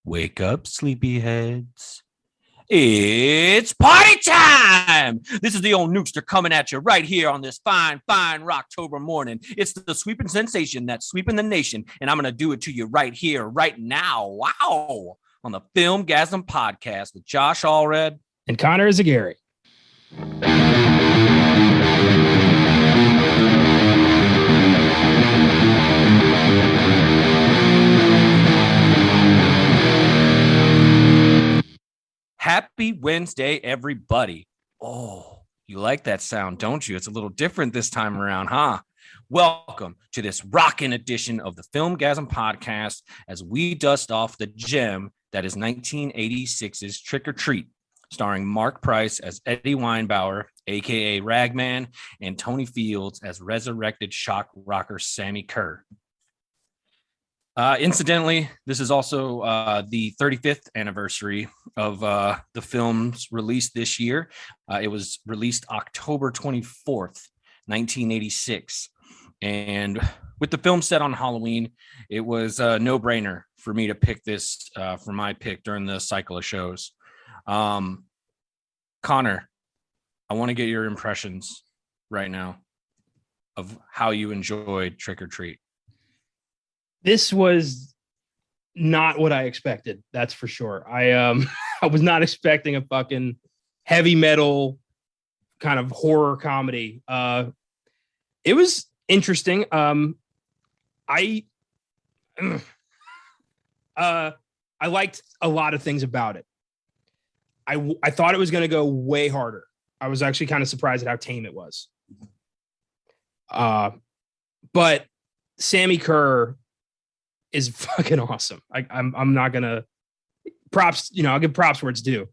Wake up, sleepyheads. It's party time! This is the old Nukester coming at you right here on this fine Rocktober morning. It's the sweeping sensation that's sweeping the nation, and I'm going to do it to you right here, right now. Wow! On the Filmgazm podcast with Josh Allred and Connor Eyzaguirre. Happy Wednesday, everybody. Oh, you like that sound, don't you? It's a little different this time around, huh? Welcome to this rockin' edition of the Filmgazm podcast as we dust off the gem that is 1986's Trick or Treat, starring Mark Price as Eddie Weinbauer, a.k.a. Ragman, and Tony Fields as resurrected shock rocker Sammy Kerr. Incidentally, this is also the 35th anniversary of the film's release this year. It was released October 24th, 1986. And with the film set on Halloween, it was a no-brainer for me to pick this for my pick during the cycle of shows. Connor, I want to get your impressions right now of how you enjoyed Trick or Treat. This was not what I expected. That's for sure. I was not expecting a fucking heavy metal kind of horror comedy. It was interesting. I liked a lot of things about it. I thought it was going to go way harder. I was actually kind of surprised at how tame it was. But Sammy Kerr is fucking awesome. I'm not gonna props, I'll give props where it's due.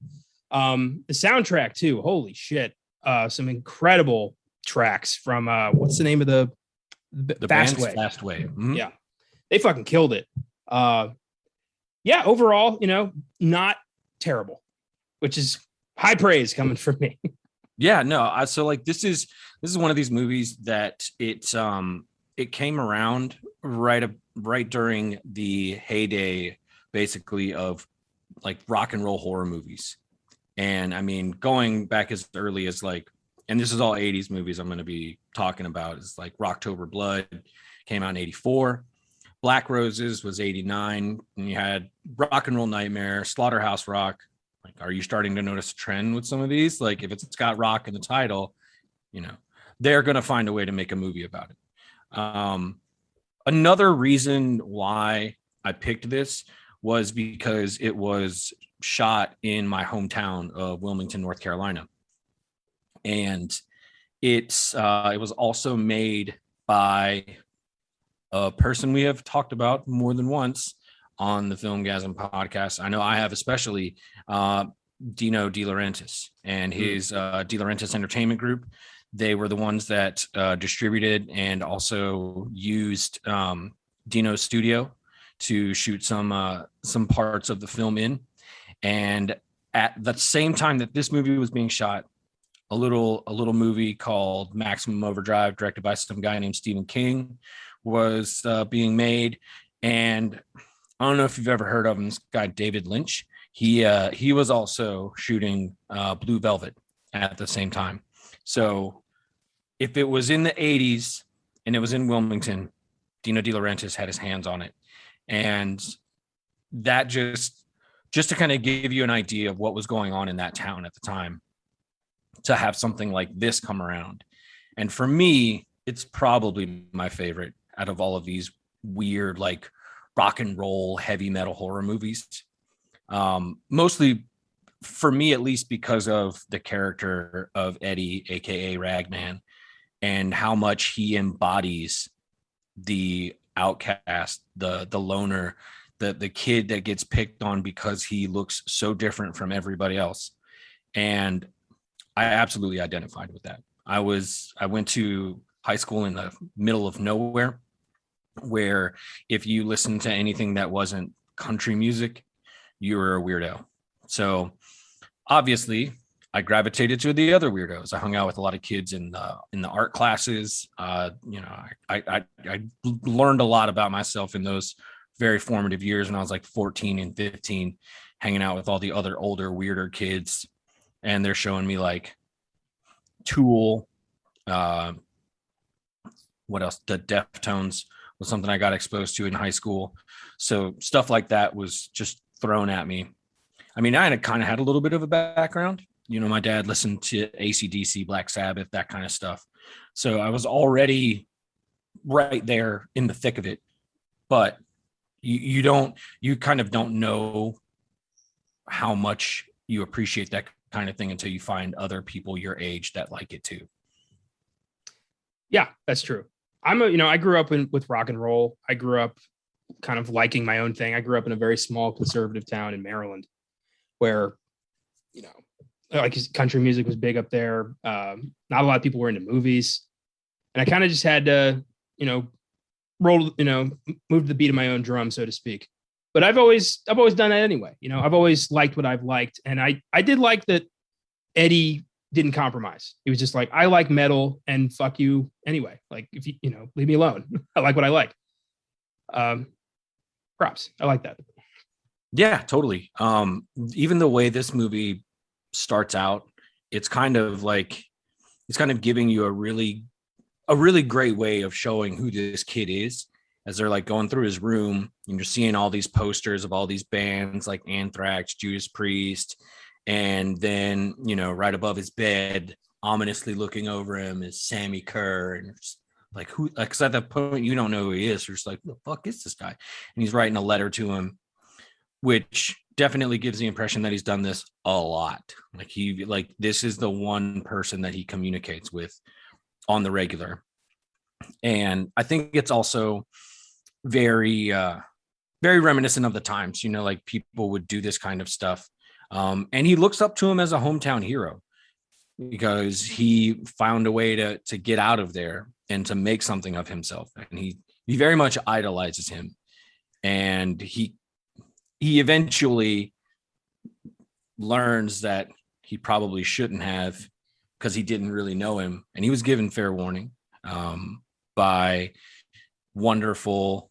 The soundtrack too, holy shit. Some incredible tracks from what's the name of the Fast Way. Fast Way. Mm-hmm. Yeah. They fucking killed it. Overall, not terrible, which is high praise coming from me. Yeah, no. So like this is one of these movies that it came around right during the heyday, basically, of like rock and roll horror movies. And I mean, going back as early as and this is all 80s movies I'm going to be talking about, is like Rocktober Blood came out in 84. Black Roses was 89. And you had Rock and Roll Nightmare, Slaughterhouse Rock. Like, are you starting to notice a trend with some of these? Like, if it's got rock in the title, they're going to find a way to make a movie about it. Another reason why I picked this was because it was shot in my hometown of Wilmington, North Carolina. And it was also made by a person we have talked about more than once on the Filmgazm podcast. I know I have, especially Dino De Laurentiis and his De Laurentiis Entertainment Group. They were the ones that distributed and also used Dino's studio to shoot some parts of the film in. And at the same time that this movie was being shot, a little movie called Maximum Overdrive, directed by some guy named Stephen King, was being made. And I don't know if you've ever heard of him, this guy David Lynch. He was also shooting Blue Velvet at the same time. So if it was in the 80s and it was in Wilmington, Dino De Laurentiis had his hands on it. And that just to kind of give you an idea of what was going on in that town at the time, to have something like this come around. And for me, it's probably my favorite out of all of these weird, like, rock and roll, heavy metal horror movies. Mostly, for me at least, because of the character of Eddie, aka Ragman, and how much he embodies the outcast, the loner, the kid that gets picked on because he looks so different from everybody else. And I absolutely identified with that. I went to high school in the middle of nowhere, where if you listen to anything that wasn't country music, you were a weirdo. So obviously I gravitated to the other weirdos. I hung out with a lot of kids in the art classes. I learned a lot about myself in those very formative years when I was like 14 and 15, hanging out with all the other older, weirder kids. And they're showing me like Tool, what else? The Deftones was something I got exposed to in high school. So stuff like that was just thrown at me. I mean, I kind of had a little bit of a background. You know, my dad listened to AC/DC, Black Sabbath, that kind of stuff. So I was already right there in the thick of it. But you kind of don't know how much you appreciate that kind of thing until you find other people your age that like it too. Yeah, that's true. I grew up with rock and roll. I grew up kind of liking my own thing. I grew up in a very small conservative town in Maryland where, like country music was big up there. Not a lot of people were into movies. And I kind of just had to, move to the beat of my own drum, so to speak. But I've always done that anyway. I've always liked what I've liked. And I did like that Eddie didn't compromise. He was just like, I like metal and fuck you anyway. Like, if you, leave me alone. I like what I like. Props. I like that. Yeah, totally. Even the way this movie starts out, it's kind of giving you a really great way of showing who this kid is as they're like going through his room and you're seeing all these posters of all these bands like Anthrax, Judas Priest. And then, right above his bed, ominously looking over him is Sammy Kerr. And it's like, who, because at that point, you don't know who he is. You're just like, who the fuck is this guy? And he's writing a letter to him, which definitely gives the impression that he's done this a lot. This is the one person that he communicates with on the regular. And I think it's also very, very reminiscent of the times, like people would do this kind of stuff. And he looks up to him as a hometown hero because he found a way to get out of there and to make something of himself. And he very much idolizes him. And he eventually learns that he probably shouldn't have because he didn't really know him. And he was given fair warning by a wonderful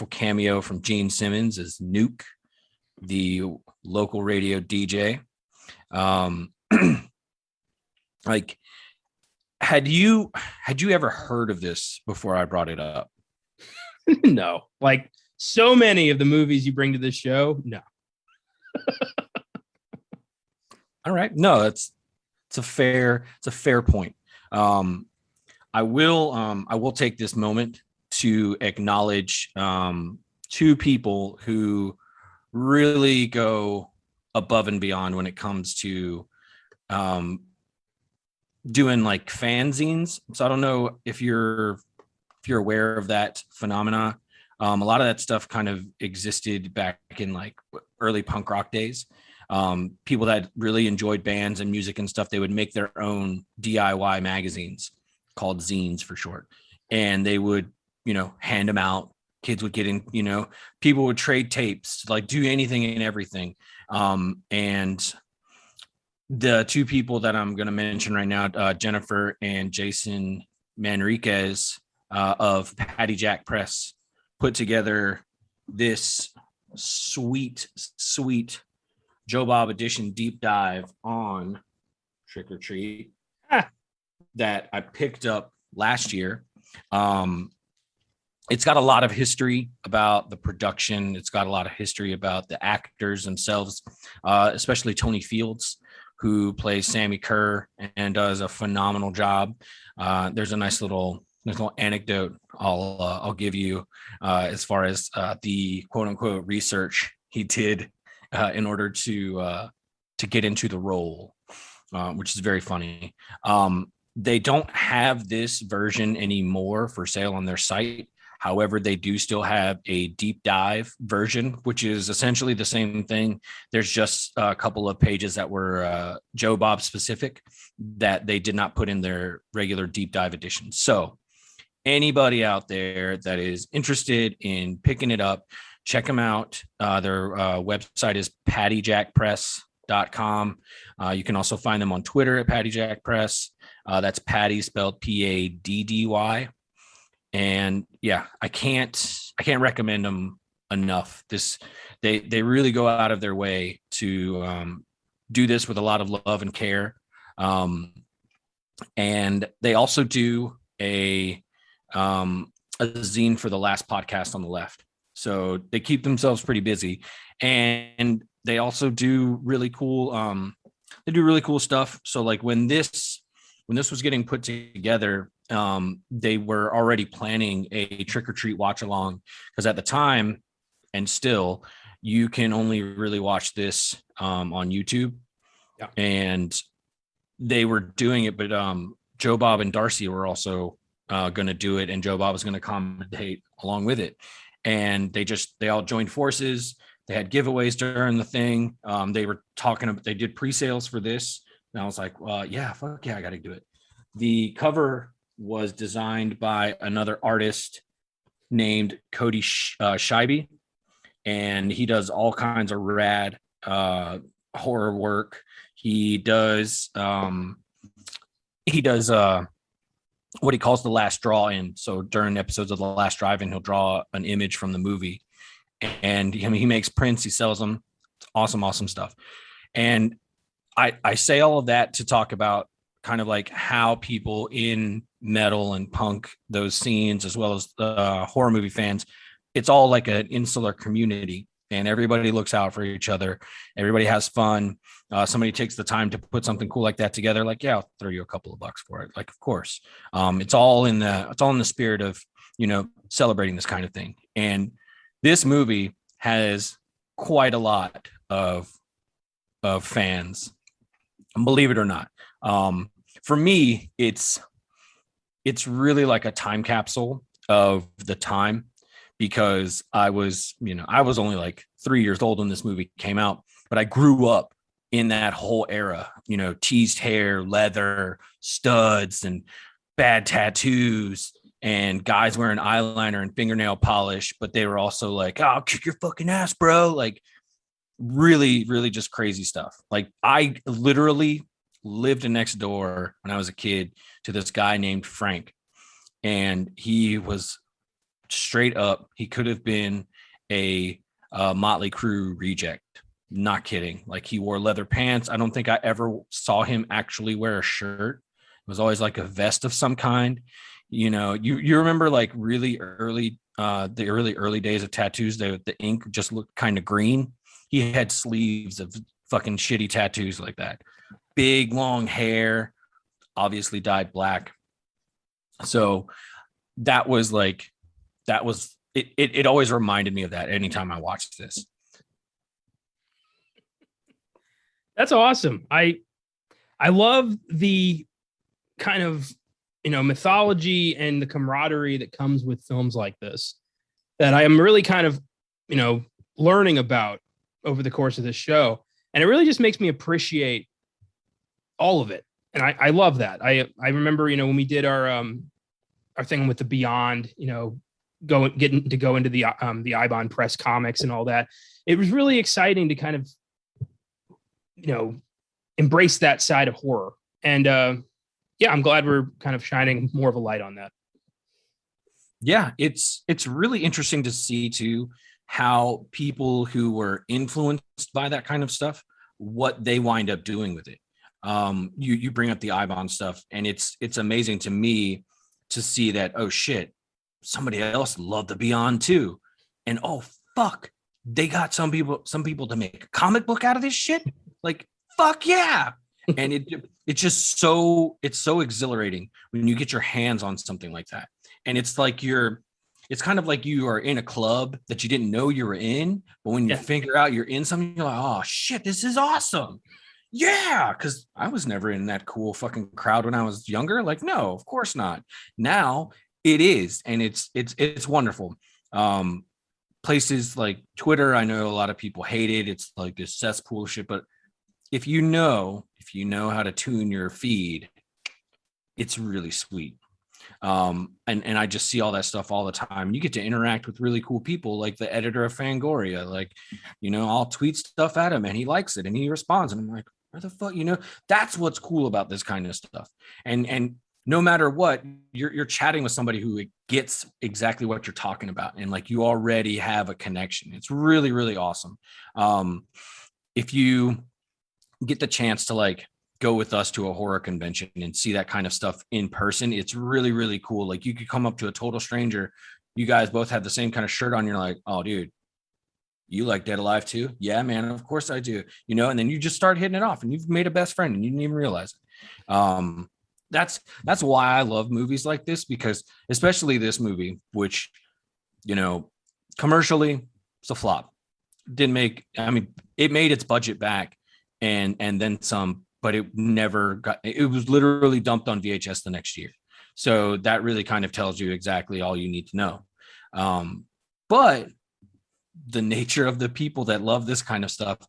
cameo from Gene Simmons as Nuke, the local radio DJ. Like, had you ever heard of this before I brought it up? No, like so many of the movies you bring to this show. No. All right. No, it's a fair point. I will take this moment to acknowledge two people who really go above and beyond when it comes to doing like fanzines. So I don't know if you're aware of that phenomena. A lot of that stuff kind of existed back in like early punk rock days. People that really enjoyed bands and music and stuff, they would make their own DIY magazines called zines for short. And they would, hand them out. Kids would get in, people would trade tapes, like do anything and everything. And the two people that I'm going to mention right now, Jennifer and Jason Manriquez of Patty Jack Press, put together this sweet Joe Bob edition deep dive on Trick or Treat that I picked up last year. It's got a lot of history about the production. It's got a lot of history about the actors themselves, especially Tony Fields, who plays Sammy Kerr and does a phenomenal job. There's a nice little anecdote I'll give you as far as the quote unquote research he did in order to get into the role, which is very funny. They don't have this version anymore for sale on their site. However, they do still have a deep dive version, which is essentially the same thing. There's just a couple of pages that were Joe Bob specific that they did not put in their regular deep dive edition. So anybody out there that is interested in picking it up, check them out. Their website is pattyjackpress.com. You can also find them on Twitter at pattyjackpress. That's Patty spelled Paddy. And yeah, I can't recommend them enough. They really go out of their way to do this with a lot of love and care. And they also do a zine for the last podcast on the left. So they keep themselves pretty busy, and they also do really cool. They do really cool stuff. So like when this was getting put together, they were already planning a trick or treat watch along, because at the time, and still, you can only really watch this on YouTube. Yeah. And they were doing it, but Joe Bob and Darcy were also going to do it, and Joe Bob was going to commentate along with it. And they all joined forces. They had giveaways during the thing. They were talking. They did pre-sales for this, and I was like, well, yeah, fuck yeah, I got to do it. The cover was designed by another artist named Cody Scheibe, and he does all kinds of rad horror work. He does what he calls the last draw in. So during episodes of the last drive-in, he'll draw an image from the movie, and he makes prints. He sells them. It's awesome stuff. And I say all of that to talk about kind of like how people in metal and punk, those scenes, as well as horror movie fans, it's all like an insular community, and everybody looks out for each other. Everybody has fun. Somebody takes the time to put something cool like that together. Like, yeah, I'll throw you a couple of bucks for it. Like, of course. It's all in the spirit of, celebrating this kind of thing. And this movie has quite a lot of fans, believe it or not. For me, it's really like a time capsule of the time, because I was only like 3 years old when this movie came out, but I grew up in that whole era, teased hair, leather, studs, and bad tattoos, and guys wearing eyeliner and fingernail polish, but they were also like, oh, I'll kick your fucking ass, bro. Like really, really just crazy stuff. Like I literally lived next door when I was a kid to this guy named Frank, and he was straight up, he could have been a Motley Crue reject. Not kidding. Like he wore leather pants. I don't think I ever saw him actually wear a shirt. It was always like a vest of some kind. You remember like really early, the early days of tattoos, the ink just looked kind of green. He had sleeves of fucking shitty tattoos like that. Big long hair, obviously dyed black. So that was it always reminded me of that anytime I watched this. That's awesome. I love the kind of, mythology and the camaraderie that comes with films like this, that I am really kind of, learning about over the course of this show. And it really just makes me appreciate all of it. And I love that. I remember, when we did our thing with the Beyond, getting to go into the Eibon Press comics and all that. It was really exciting to kind of, embrace that side of horror. And I'm glad we're kind of shining more of a light on that. Yeah, it's really interesting to see too how people who were influenced by that kind of stuff, what they wind up doing with it. You bring up the Eibon stuff, and it's amazing to me to see that, oh shit, somebody else loved the Beyond too. And oh fuck, they got some people to make a comic book out of this shit. Like, fuck yeah. And it's just so exhilarating when you get your hands on something like that. And it's like it's kind of like you are in a club that you didn't know you were in, but when you figure out you're in something, you're like, oh shit, this is awesome. Yeah, because I was never in that cool fucking crowd when I was younger. Like, no, of course not. Now it is, and it's wonderful. Places like Twitter, I know a lot of people hate it. It's like this cesspool of shit, but if you know how to tune your feed, it's really sweet. And I just see all that stuff all the time. You get to interact with really cool people, like the editor of Fangoria. Like, I'll tweet stuff at him and he likes it and he responds, and I'm like, where the fuck, that's what's cool about this kind of stuff. And no matter what, you're chatting with somebody who gets exactly what you're talking about, and like you already have a connection. It's really, really awesome. If you get the chance to like go with us to a horror convention and see that kind of stuff in person, it's really, really cool. Like you could come up to a total stranger, you guys both have the same kind of shirt on, you're like, oh dude, you like Dead Alive too? Yeah, man, of course I do. You know, and then you just start hitting it off and you've made a best friend and you didn't even realize it. That's why I love movies like this, because especially this movie, which, you know, commercially it's a flop. Didn't make, I mean, it made its budget back and then some, but it never got, it was literally dumped on VHS the next year. So that really kind of tells you exactly all you need to know. But the nature of the people that love this kind of stuff,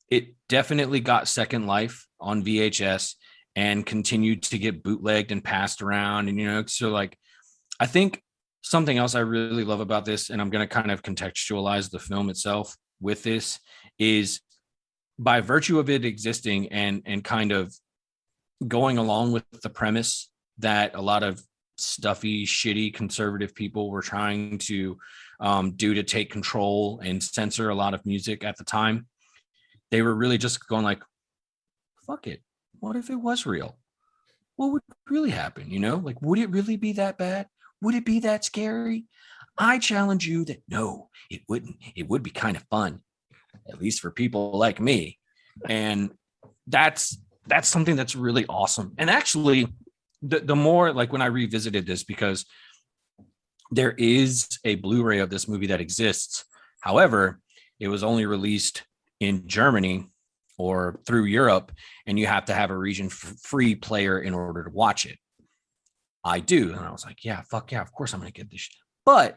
it definitely got second life on VHS and continued to get bootlegged and passed around. And, you know, so like, I think something else I really love about this, and I'm going to kind of contextualize the film itself with this, is by virtue of it existing and kind of going along with the premise that a lot of stuffy, shitty conservative people were trying to do to take control and censor a lot of music at the time. They were really just going like, fuck it. What if it was real? What would really happen? You know, like, would it really be that bad? Would it be that scary? I challenge you that no, it wouldn't. It would be kind of fun, at least for people like me. And that's something that's really awesome. And actually, the more, like, when I revisited this, because there is a Blu-ray of this movie that exists. However, it was only released in Germany or through Europe, and you have to have a region free player in order to watch it. I do. And I was like, yeah, fuck yeah, of course I'm going to get this shit. But,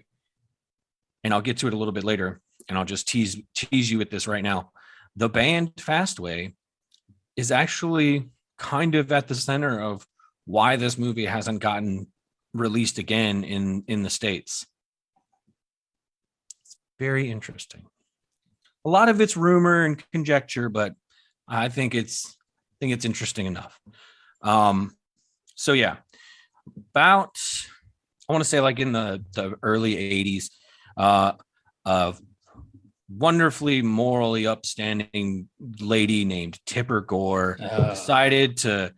and I'll get to it a little bit later, and I'll just tease you with this right now. The band Fastway is actually kind of at the center of why this movie hasn't gotten released again in the States. It's very interesting. A lot of it's rumor and conjecture, but I think it's interesting enough. So yeah, about, I want to say like in the early 80s, a wonderfully morally upstanding lady named Tipper Gore decided to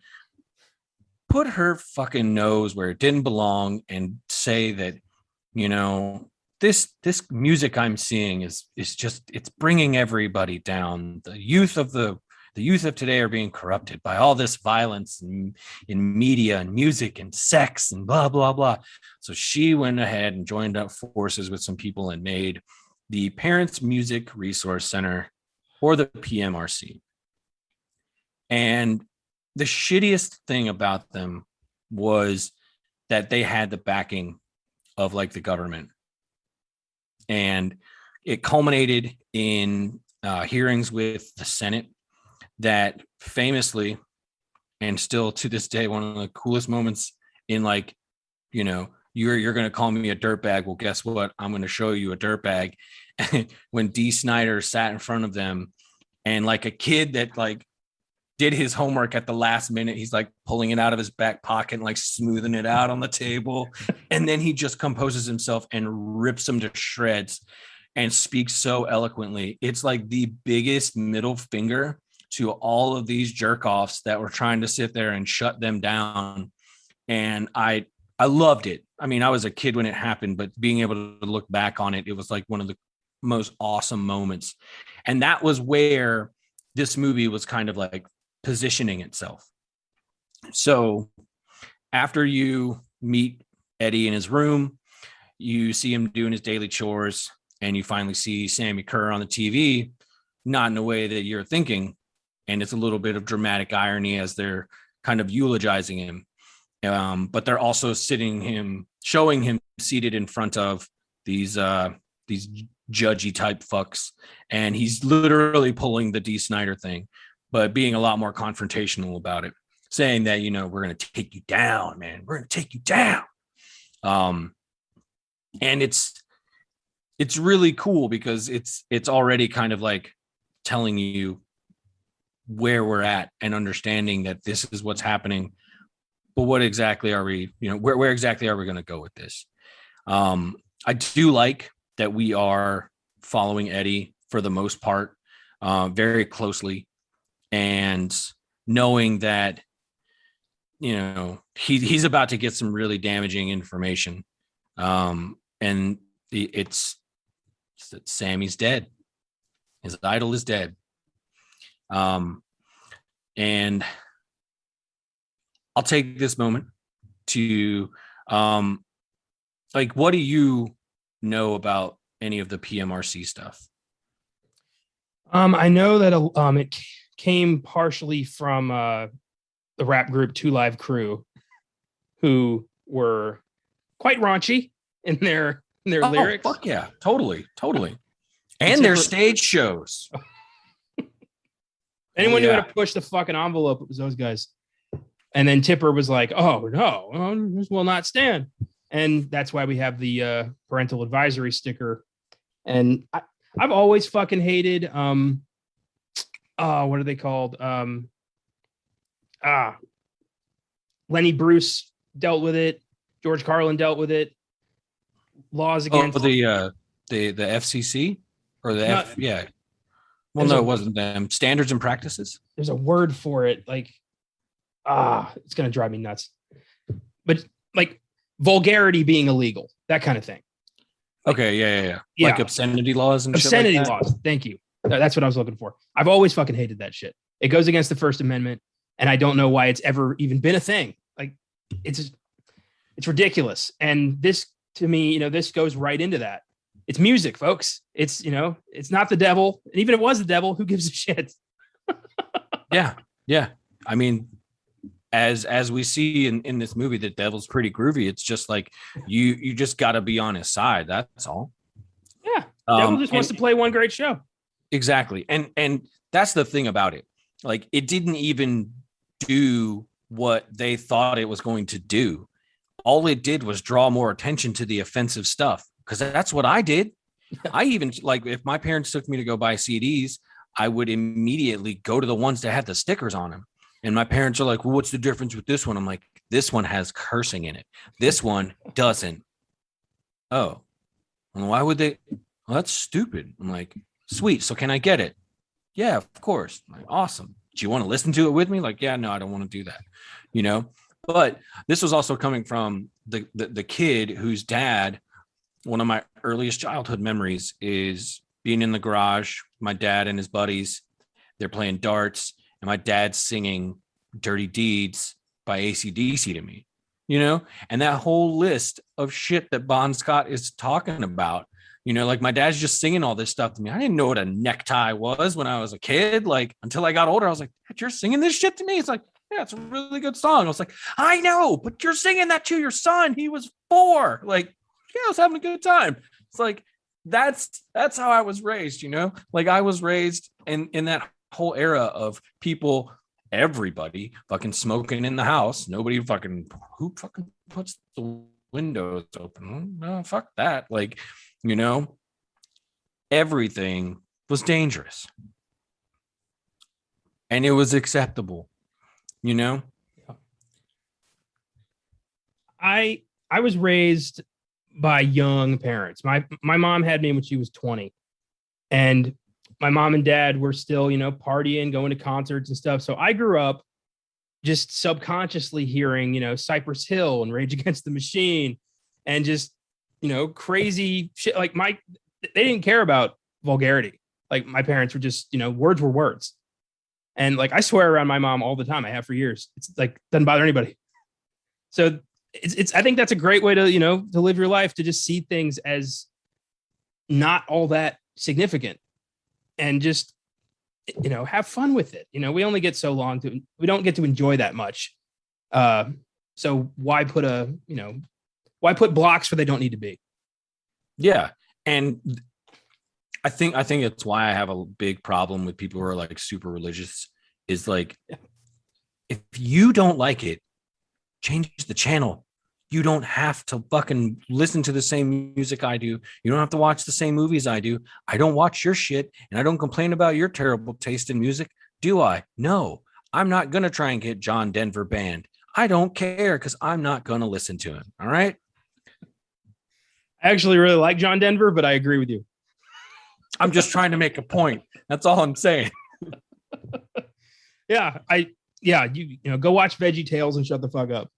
put her fucking nose where it didn't belong and say that, you know, this music I'm seeing is just, it's bringing everybody down. The youth of today are being corrupted by all this violence in media and music and sex and blah, blah, blah. So she went ahead and joined up forces with some people and made the Parents Music Resource Center, or the PMRC. And the shittiest thing about them was that they had the backing of like the government. And it culminated in hearings with the Senate that famously, and still to this day, one of the coolest moments in, like, you know, you're going to call me a dirtbag. Well, guess what? I'm going to show you a dirtbag. When Dee Snider sat in front of them, and like a kid that like did his homework at the last minute, he's like pulling it out of his back pocket and like smoothing it out on the table. And then he just composes himself and rips them to shreds and speaks so eloquently. It's like the biggest middle finger to all of these jerk offs that were trying to sit there and shut them down. And I loved it. I mean, I was a kid when it happened, but being able to look back on it, it was like one of the most awesome moments. And that was where this movie was kind of like positioning itself. So after you meet Eddie in his room, you see him doing his daily chores, and you finally see Sammy Kerr on the TV, not in the way that you're thinking. And it's a little bit of dramatic irony as they're kind of eulogizing him. But they're also showing him seated in front of these judgy type fucks. And he's literally pulling the Dee Snider thing, but being a lot more confrontational about it, saying that, you know, we're going to take you down, man. We're going to take you down. And it's really cool because it's already kind of like telling you where we're at and understanding that this is what's happening but what exactly are we, where exactly are we going to go with this? I do like that we are following Eddie for the most part, very closely, and knowing that, he's about to get some really damaging information. And it's that Sammy's dead. His idol is dead. And I'll take this moment to, what do you know about any of the PMRC stuff? I know that it came partially from the rap group Two Live Crew, who were quite raunchy in their lyrics. Fuck yeah, totally. And their stage shows. Anyone knew how to push the fucking envelope, it was those guys. And then Tipper was like, "Oh no, this will not stand." And that's why we have the parental advisory sticker. And I've always fucking hated what are they called? Lenny Bruce dealt with it. George Carlin dealt with it. Laws against the FCC or yeah. Well, no, it wasn't them. Standards and practices. There's a word for it. Like, it's gonna drive me nuts. But like vulgarity being illegal, that kind of thing. Okay, yeah. Like obscenity laws and obscenity shit like that? laws. Thank you. That's what I was looking for. I've always fucking hated that shit. It goes against the First Amendment, and I don't know why it's ever even been a thing. Like, it's ridiculous. And this, to me, this goes right into that. It's music, folks. It's it's not the devil. And even if it was the devil, who gives a shit? Yeah. I mean, as we see in this movie, the devil's pretty groovy. It's just like you just got to be on his side. That's all. Yeah, devil just wants to play one great show. Exactly, and that's the thing about it. Like, it didn't even do what they thought it was going to do. All it did was draw more attention to the offensive stuff, because that's what I did. I even, like, if my parents took me to go buy CDs, I would immediately go to the ones that had the stickers on them. And my parents are like, "Well, what's the difference with this one?" I'm like, "This one has cursing in it. This one doesn't." "Oh, well, why would they?" "Well, that's stupid." I'm like, "Sweet. So can I get it?" "Yeah, of course." I'm like, "Awesome. Do you want to listen to it with me?" Like, "Yeah, no, I don't want to do that." But this was also coming from the kid whose dad, one of my earliest childhood memories is being in the garage, my dad and his buddies, they're playing darts, and my dad's singing Dirty Deeds by AC/DC to me, and that whole list of shit that Bon Scott is talking about, like, my dad's just singing all this stuff to me. I didn't know what a necktie was when I was a kid. Like, until I got older, I was like, "Dad, you're singing this shit to me?" It's like, "Yeah, it's a really good song." I was like, "I know, but you're singing that to your son. He was 4. Like, yeah, I was having a good time." It's like, that's how I was raised, like, I was raised in that whole era of people, everybody fucking smoking in the house. Nobody who fucking puts the windows open? No, fuck that. Like, everything was dangerous and it was acceptable, I was raised by young parents. My mom had me when she was 20, and my mom and dad were still, partying, going to concerts and stuff. So I grew up just subconsciously hearing, Cypress Hill and Rage Against the Machine, and just, crazy shit. Like, they didn't care about vulgarity. Like, my parents were just, words were words. And like, I swear around my mom all the time. I have for years. It's like, doesn't bother anybody. So I think that's a great way to, to live your life, to just see things as not all that significant and just, have fun with it. We only get so long we don't get to enjoy that much. So why put blocks where they don't need to be? Yeah. And I think it's why I have a big problem with people who are like super religious, is like, if you don't like it, change the channel. You don't have to fucking listen to the same music I do. You don't have to watch the same movies I do. I don't watch your shit, and I don't complain about your terrible taste in music. Do I? No. I'm not going to try and get John Denver banned. I don't care because I'm not going to listen to him. All right. I actually really like John Denver, but I agree with you. I'm just trying to make a point. That's all I'm saying. Yeah, you know, go watch Veggie Tales and shut the fuck up.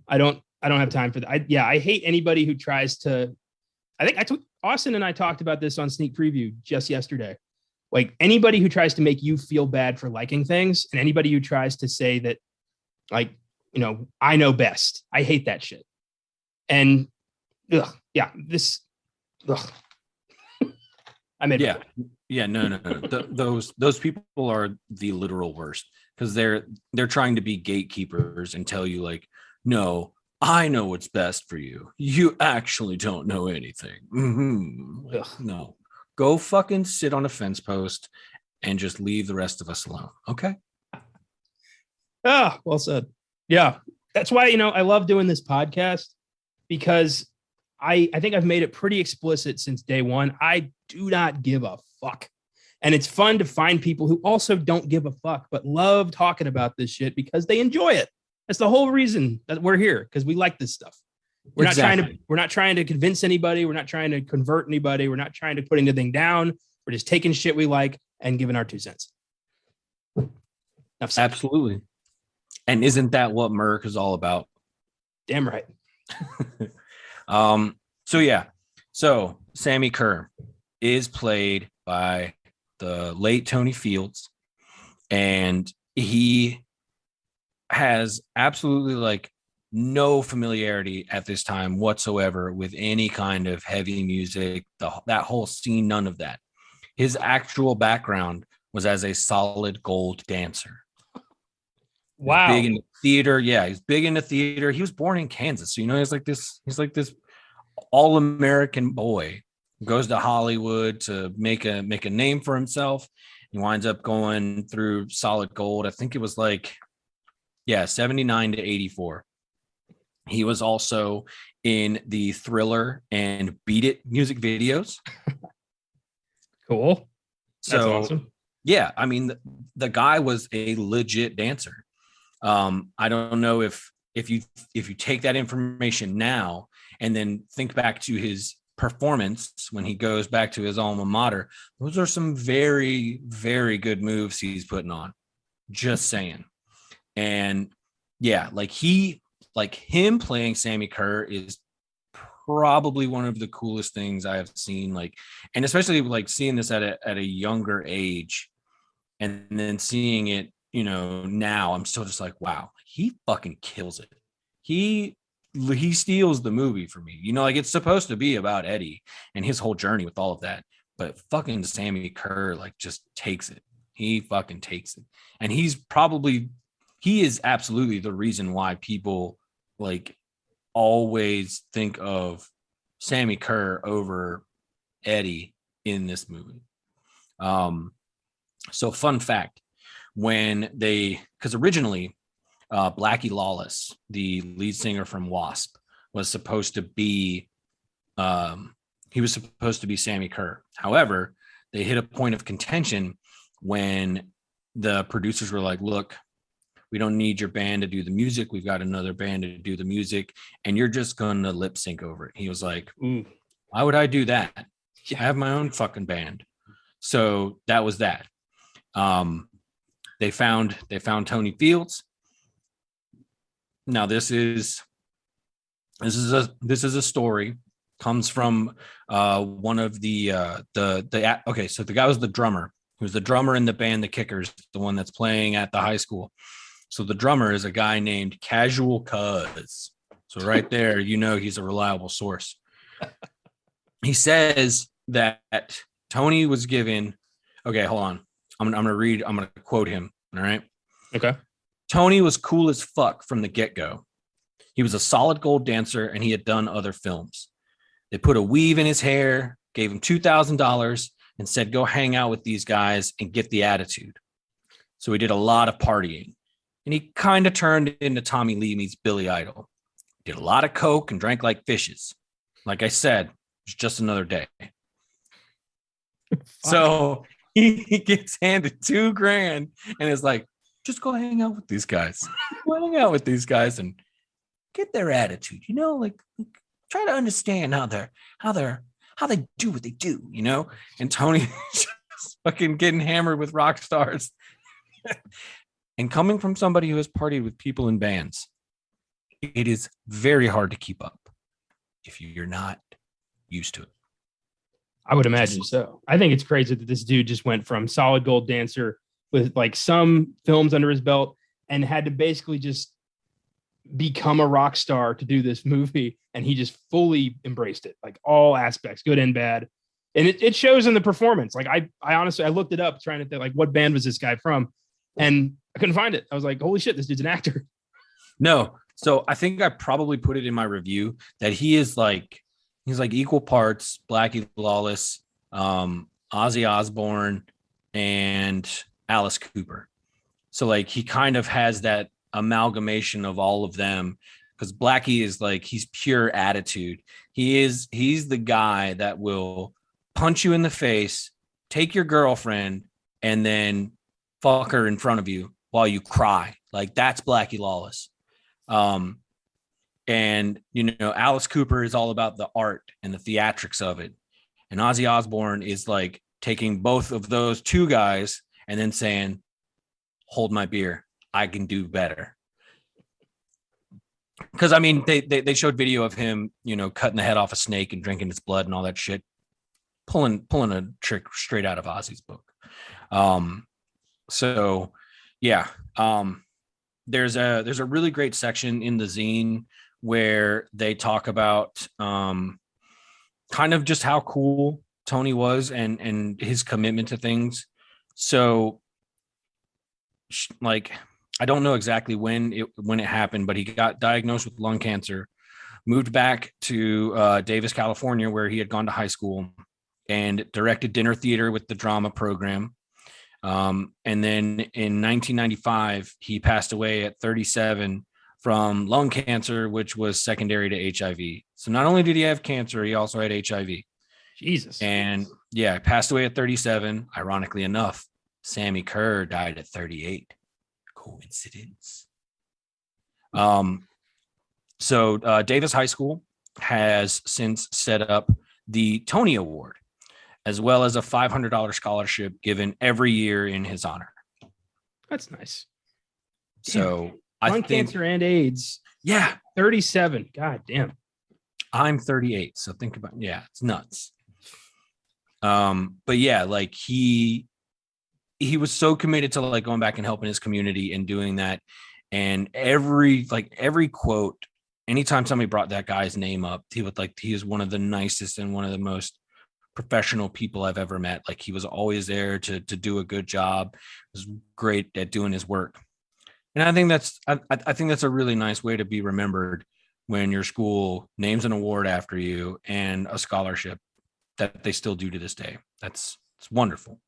I don't have time for that. I hate anybody who tries to. I think Austin and I talked about this on Sneak Preview just yesterday. Like anybody who tries to make you feel bad for liking things, and anybody who tries to say that, like, you know, I know best. I hate that shit. And ugh, yeah, this. Ugh. I made no. Those people are the literal worst because they're trying to be gatekeepers and tell you like, no, I know what's best for you. You actually don't know anything. Mm-hmm. No, go fucking sit on a fence post and just leave the rest of us alone. Okay. Ah, well said. Yeah, that's why, you know, I love doing this podcast because I think I've made it pretty explicit since day one. I do not give a fuck. And it's fun to find people who also don't give a fuck, but love talking about this shit because they enjoy it. That's the whole reason that we're here, because we like this stuff. We're not trying to convince anybody. We're not trying to convert anybody. We're not trying to put anything down. We're just taking shit we like and giving our 2 cents. Absolutely. And isn't that what Merc is all about? Damn right. So Sammy Kerr is played by the late Tony Fields, and he has absolutely like no familiarity at this time whatsoever with any kind of heavy music, that whole scene, none of that. His actual background was as a solid gold dancer. Wow. Big into theater. Yeah, he's big into theater. He was born in Kansas. So, you know, he's like this all-American boy who goes to Hollywood to make a name for himself. He winds up going through solid gold. I think it was like, 79 to 84. He was also in the Thriller and Beat It music videos. Cool. That's So awesome. Yeah, I mean, the guy was a legit dancer. I don't know if you take that information now and then think back to his performance when he goes back to his alma mater, those are some very, very good moves he's putting on. Just saying. And yeah, like him playing Sammy Kerr is probably one of the coolest things I have seen. Like, and especially like seeing this at a younger age, and then seeing it, you know, now I'm still just like, wow, he fucking kills it. He steals the movie for me. You know, like it's supposed to be about Eddie and his whole journey with all of that, but fucking Sammy Kerr like just takes it. He fucking takes it, and he is absolutely the reason why people like always think of Sammy Kerr over Eddie in this movie. So fun fact, because originally Blackie Lawless, the lead singer from Wasp, was supposed to be Sammy Kerr. However, they hit a point of contention when the producers were like, look, we don't need your band to do the music. We've got another band to do the music, and you're just going to lip sync over it. He was like, why would I do that? I have my own fucking band. So that was that. They found Tony Fields. Now this is a story, comes from one of the okay, so the guy was the drummer. He was the drummer in the band The Kickers, the one that's playing at the high school. So the drummer is a guy named Casual Cuz. So right there, you know, he's a reliable source. He says that Tony was given, okay, hold on. I'm going to quote him. All right. Okay. Tony was cool as fuck from the get-go. He was a solid gold dancer and he had done other films. They put a weave in his hair, gave him $2,000 and said, go hang out with these guys and get the attitude. So he did a lot of partying. And he kind of turned into Tommy Lee meets Billy Idol. Did a lot of coke and drank like fishes. Like I said, it's just another day. So he gets handed $2,000 and is like, just go hang out with these guys. Go hang out with these guys and get their attitude, like try to understand how they do what they do, And Tony just fucking getting hammered with rock stars. And coming from somebody who has partied with people in bands, it is very hard to keep up if you're not used to it. I would imagine so. I think it's crazy that this dude just went from solid gold dancer with like some films under his belt and had to basically just become a rock star to do this movie. And he just fully embraced it, like all aspects, good and bad. And it shows in the performance. Like I honestly, I looked it up trying to think like, what band was this guy from? And I couldn't find it. I was like, holy shit, this dude's an actor. No. So I think I probably put it in my review that he's like equal parts Blackie Lawless, Ozzy Osbourne, and Alice Cooper. So like he kind of has that amalgamation of all of them, because Blackie is like, he's pure attitude. He's the guy that will punch you in the face, take your girlfriend, and then fuck her in front of you while you cry. Like that's Blackie Lawless. And Alice Cooper is all about the art and the theatrics of it. And Ozzy Osbourne is like taking both of those two guys and then saying, hold my beer, I can do better. Because I mean, they showed video of him, cutting the head off a snake and drinking its blood and all that shit, pulling a trick straight out of Ozzy's book. So yeah, there's a really great section in the zine where they talk about kind of just how cool Tony was and his commitment to things. So like, I don't know exactly when it happened, but he got diagnosed with lung cancer, moved back to Davis, California, where he had gone to high school, and directed dinner theater with the drama program. And then in 1995, he passed away at 37 from lung cancer, which was secondary to HIV. So not only did he have cancer, he also had HIV. Jesus. And yeah, passed away at 37. Ironically enough, Sammy Kerr died at 38. Coincidence? So Davis High School has since set up the Tony Award, as well as a $500 scholarship given every year in his honor. That's nice. So lung cancer and AIDS. Yeah. 37. God damn. I'm 38. So think about, it's nuts. But yeah, like he was so committed to like going back and helping his community and doing that. And every quote, anytime somebody brought that guy's name up, he is one of the nicest and one of the most professional people I've ever met. Like he was always there to do a good job. Was great at doing his work. And I think that's a really nice way to be remembered when your school names an award after you and a scholarship that they still do to this day. It's wonderful.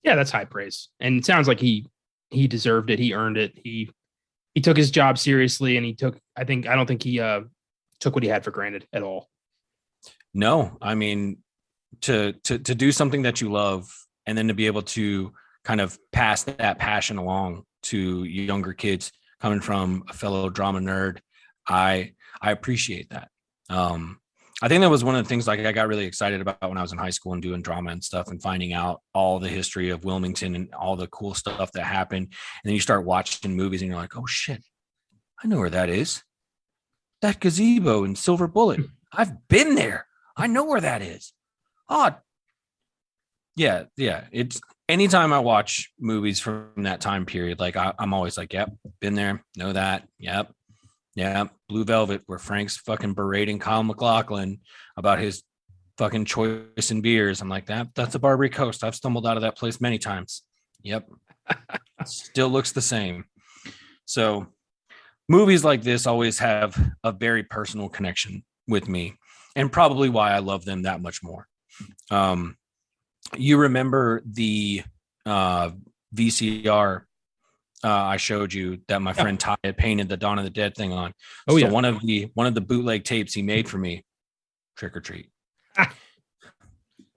Yeah, that's high praise. And it sounds like he deserved it. He earned it. He took his job seriously, and I don't think he took what he had for granted at all. No, I mean, to do something that you love and then to be able to kind of pass that passion along to younger kids coming from a fellow drama nerd, I appreciate that. I think that was one of the things like I got really excited about when I was in high school and doing drama and stuff and finding out all the history of Wilmington and all the cool stuff that happened. And then you start watching movies and you're like, oh shit, I know where that is. That gazebo in Silver Bullet. I've been there. I know where that is. Oh, yeah. It's anytime I watch movies from that time period, like I'm always like, yep, been there, know that. Yep. Yeah, Blue Velvet, where Frank's fucking berating Kyle MacLachlan about his fucking choice in beers. I'm like, that's a Barbary Coast. I've stumbled out of that place many times. Yep. Still looks the same. So movies like this always have a very personal connection with me, and probably why I love them that much more. You remember the VCR I showed you that my friend Ty had painted the Dawn of the Dead thing on. Oh, so yeah. one of the bootleg tapes he made for me, Trick or Treat.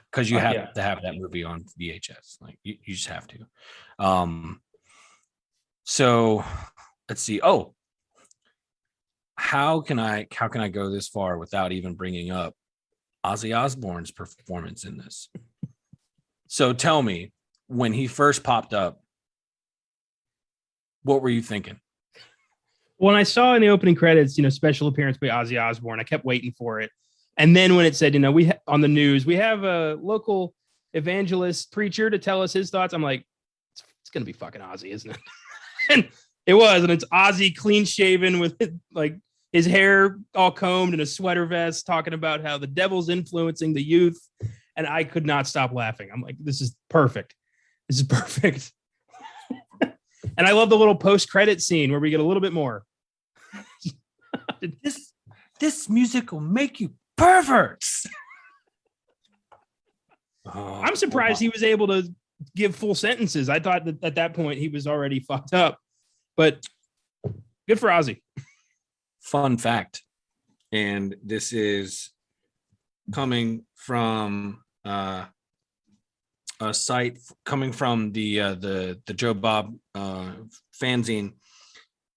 Because you have to have that movie on VHS. Like you just have to. So let's see. Oh, how can I go this far without even bringing up Ozzy Osbourne's performance in this? So tell me, when he first popped up, what were you thinking? When I saw in the opening credits, special appearance by Ozzy Osbourne, I kept waiting for it. And then when it said, on the news, we have a local evangelist preacher to tell us his thoughts, I'm like, it's going to be fucking Ozzy, isn't it? And it was. And it's Ozzy clean shaven with like his hair all combed in a sweater vest, talking about how the devil's influencing the youth. And I could not stop laughing. I'm like, this is perfect. This is perfect. And I love the little post-credit scene where we get a little bit more. This music will make you perverts. I'm surprised he was able to give full sentences. I thought that at that point he was already fucked up, but good for Ozzy. Fun fact, and this is coming from a site coming from the Joe Bob fanzine.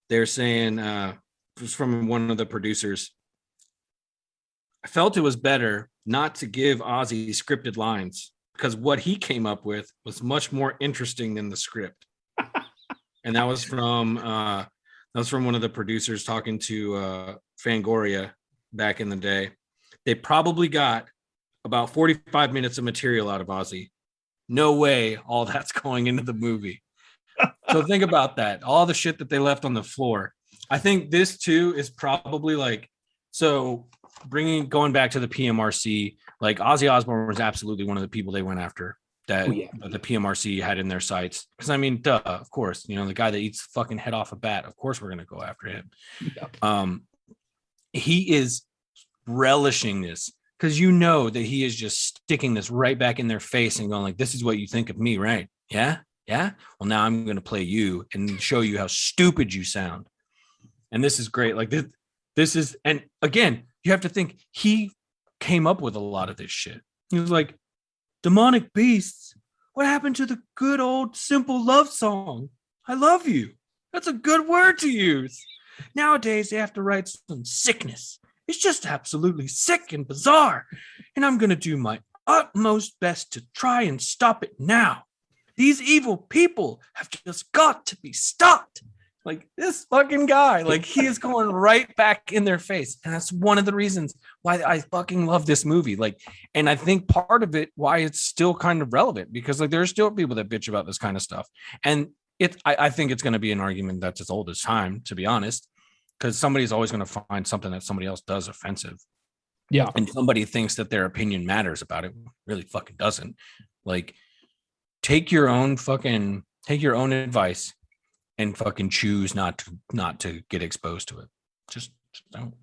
They're saying it was from one of the producers. I felt it was better not to give Ozzy scripted lines because what he came up with was much more interesting than the script. And that was from one of the producers talking to Fangoria back in the day. They probably got about 45 minutes of material out of Ozzy. No way all that's going into the movie. So think about that. All the shit that they left on the floor. I think this too is probably like, so going back to the PMRC, like Ozzy Osbourne was absolutely one of the people they went after that the PMRC had in their sights. Because I mean, duh, of course, the guy that eats fucking head off a bat, of course we're gonna go after him. Yep. He is relishing this because that he is just sticking this right back in their face and going like, this is what you think of me, right? Yeah. Well, now I'm going to play you and show you how stupid you sound. And this is great. Like this is, and again, you have to think he came up with a lot of this shit. He was like, demonic beasts. What happened to the good old simple love song? I love you. That's a good word to use. Nowadays, they have to write some sickness. It's just absolutely sick and bizarre. And I'm going to do my utmost best to try and stop it now. These evil people have just got to be stopped. Like this fucking guy, like he is going right back in their face. And that's one of the reasons why I fucking love this movie. Like, and I think part of it, why it's still kind of relevant, because like there's still people that bitch about this kind of stuff. And I think it's going to be an argument that's as old as time, to be honest, because somebody's always going to find something that somebody else does offensive. Yeah. And somebody thinks that their opinion matters about it. Really fucking doesn't. Like, take your own advice and fucking choose not to get exposed to it. Just don't.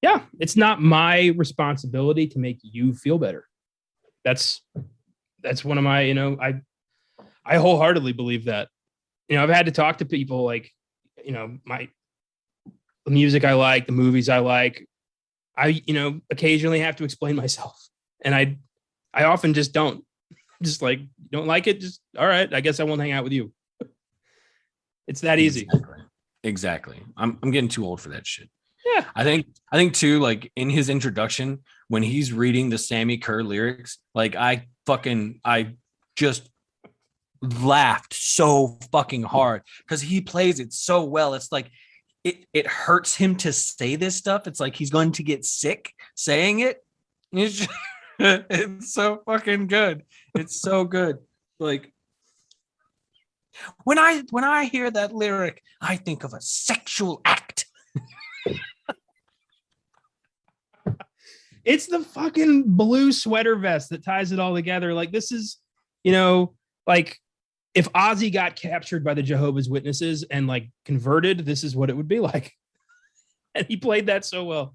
Yeah, it's not my responsibility to make you feel better. That's one of my, I wholeheartedly believe that. I've had to talk to people like, the music I like, the movies I like. I, occasionally have to explain myself, and I often just don't. Just like, don't like it, just all right, I guess I won't hang out with you. It's that easy. Exactly. I'm getting too old for that shit. Yeah. I think too, like in his introduction, when he's reading the Sammy Kerr lyrics, like I just laughed so fucking hard because he plays it so well. It's like it hurts him to say this stuff. It's like he's going to get sick saying it. It's so fucking good. It's so good. Like when I hear that lyric, I think of a sexual act. It's the fucking blue sweater vest that ties it all together. Like this is, like if Ozzy got captured by the Jehovah's Witnesses and like converted, this is what it would be like. And he played that so well.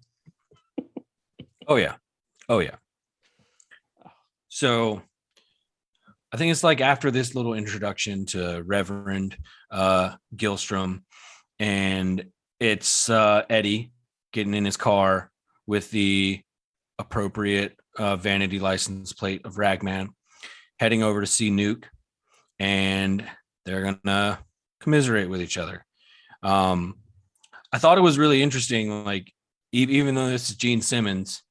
Oh yeah. So I think it's like after this little introduction to Reverend Gilstrom, and it's Eddie getting in his car with the appropriate vanity license plate of Ragman, heading over to see Nuke, and they're gonna commiserate with each other. I thought it was really interesting, like even though this is Gene Simmons,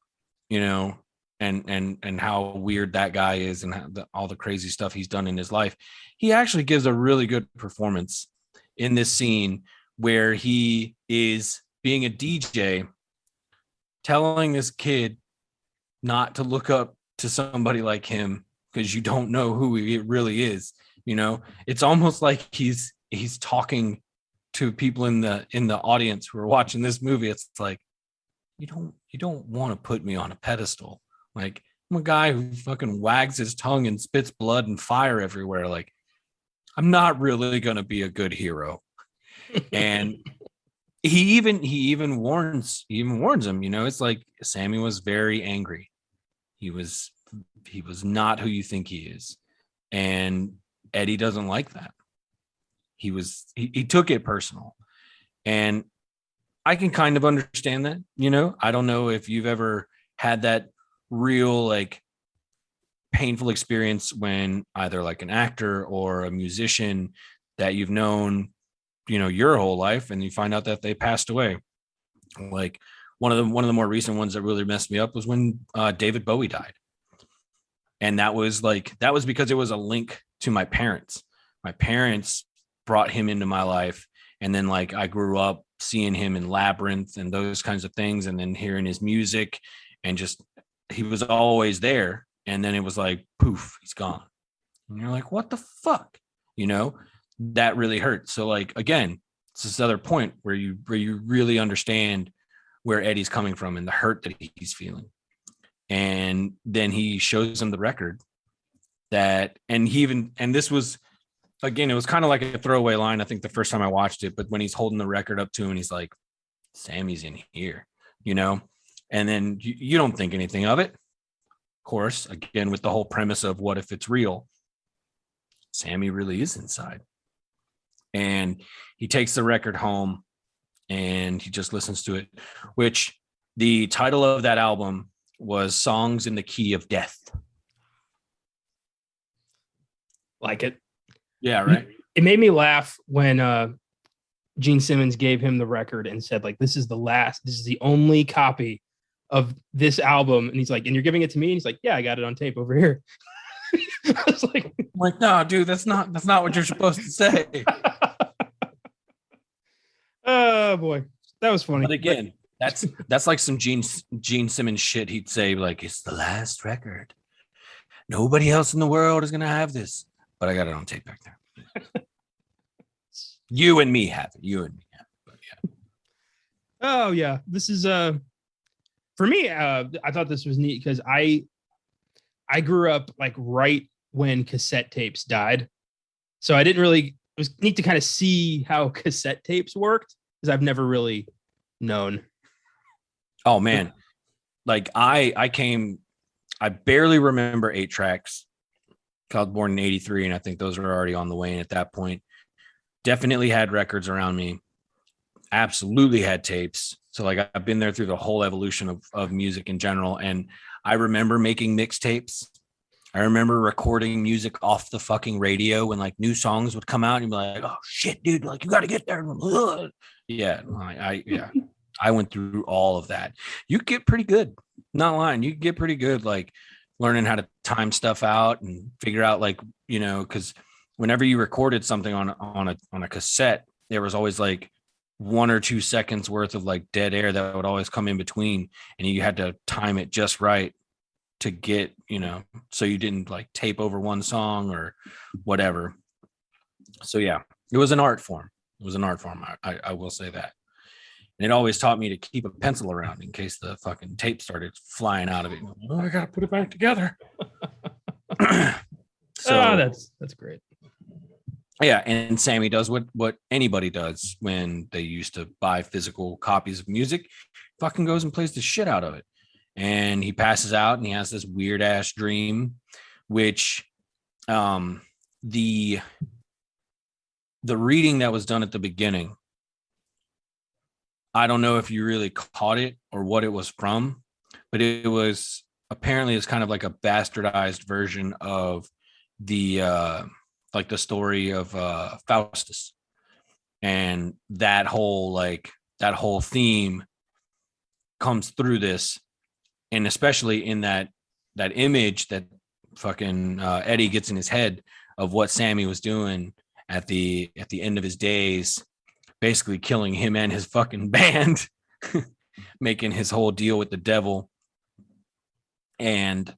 you know, and how weird that guy is, and all the crazy stuff he's done in his life, he actually gives a really good performance in this scene where he is being a DJ, telling this kid not to look up to somebody like him because you don't know who he really is. You know, it's almost like he's talking to people in the audience who are watching this movie. It's like, you don't want to put me on a pedestal. Like, I'm a guy who fucking wags his tongue and spits blood and fire everywhere. Like, I'm not really gonna be a good hero. And he even warns him, you know, it's like Sammy was very angry. He was not who you think he is. And Eddie doesn't like that. He took it personal. And I can kind of understand that, you know. I don't know if you've ever had that real like painful experience when either like an actor or a musician that you've known, you know, your whole life, and you find out that they passed away. Like one of the more recent ones that really messed me up was when David Bowie died. And that was because it was a link to my parents. My parents brought him into my life. And then like I grew up seeing him in Labyrinth and those kinds of things, and then hearing his music, and just he was always there. And then it was like, poof, he's gone. And you're like, what the fuck? You know, that really hurt. So like, again, it's this other point where you really understand where Eddie's coming from and the hurt that he's feeling. And then he shows him the record that, and this was, again, it was kind of like a throwaway line, I think, the first time I watched it, but when he's holding the record up to him, he's like, Sammy's in here, you know? And then you don't think anything of it. Of course, again, with the whole premise of what if it's real, Sammy really is inside. And he takes the record home and he just listens to it, which the title of that album was Songs in the Key of Death. Like it. Yeah, right. It made me laugh when Gene Simmons gave him the record and said, like, this is the only copy of this album. And he's like, and you're giving it to me? And he's like, yeah, I got it on tape over here. I was like, no, dude, that's not what you're supposed to say. Oh boy, that was funny. But again, that's like some Gene Simmons shit. He'd say like, it's the last record. Nobody else in the world is gonna have this, but I got it on tape back there. You and me have it. But yeah. Oh yeah, this is for me. I thought this was neat because I grew up like right when cassette tapes died, so I didn't really. It was neat to kind of see how cassette tapes worked because I've never really known. Oh man, like I barely remember 8 tracks. I was born in '83, and I think those were already on the way in at that point. Definitely had records around me. Absolutely had tapes. So like I've been there through the whole evolution of music in general. And I remember making mixtapes. I remember recording music off the fucking radio when like new songs would come out, and you'd be like, oh shit, dude, like you got to get there. Yeah, I went through all of that. You get pretty good. Not lying. You get pretty good, like learning how to time stuff out and figure out, like, you know, because whenever you recorded something on a cassette, there was always like 1 or 2 seconds worth of like dead air that would always come in between, and you had to time it just right to get, you know, so you didn't like tape over one song or whatever. So yeah, it was an art form. I will say that. And it always taught me to keep a pencil around in case the fucking tape started flying out of it. Oh, I gotta put it back together. So that's great. Yeah, and Sammy does what anybody does when they used to buy physical copies of music. Fucking goes and plays the shit out of it. And he passes out and he has this weird ass dream, which the reading that was done at the beginning, I don't know if you really caught it or what it was from, but it was apparently it's kind of like a bastardized version of the like the story of Faustus. And that whole theme comes through this, and especially in that image that fucking Eddie gets in his head of what Sammy was doing at the end of his days, basically killing him and his fucking band, making his whole deal with the devil. And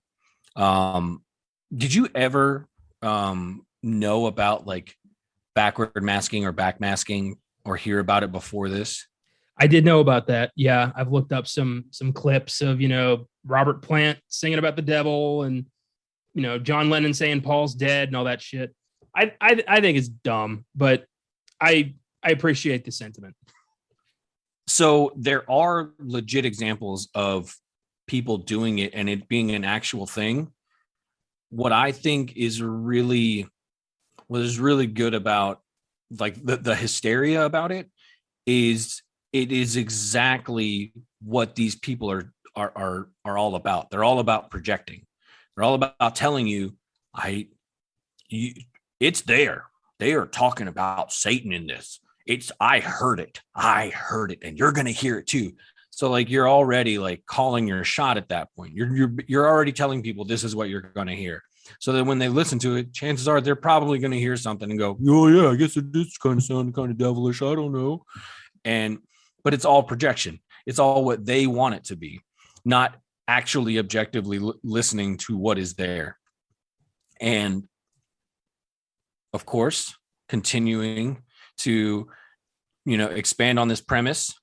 did you ever know about like backward masking or backmasking, or hear about it before this? I did know about that. Yeah, I've looked up some clips of, Robert Plant singing about the devil, and John Lennon saying Paul's dead and all that shit. I think it's dumb, but I appreciate the sentiment. So there are legit examples of people doing it and it being an actual thing. What I think is really good about like the hysteria about it is exactly what these people are all about. They're all about projecting. They're all about telling you, it's there. They are talking about Satan in this. I heard it, and you're gonna hear it too. So like you're already like calling your shot at that point. You're already telling people this is what you're gonna hear. So that when they listen to it, chances are they're probably gonna hear something and go, oh yeah, I guess it is kind of sounding kind of devilish. I don't know. But it's all projection. It's all what they want it to be, not actually objectively listening to what is there. And of course, continuing to, expand on this premise,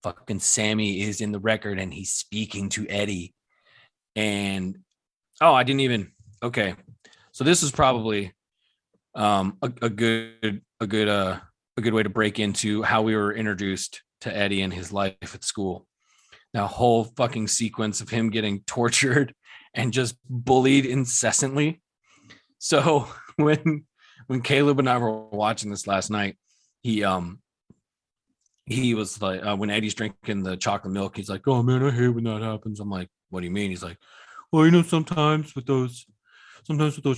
fucking Sammy is in the record and he's speaking to Eddie. And okay. So this is probably a good way to break into how we were introduced to Eddie and his life at school. Now, whole fucking sequence of him getting tortured and just bullied incessantly. So when Caleb and I were watching this last night, he was like, when Eddie's drinking the chocolate milk, he's like, oh man, I hate when that happens. I'm like, what do you mean? He's like, well, sometimes with those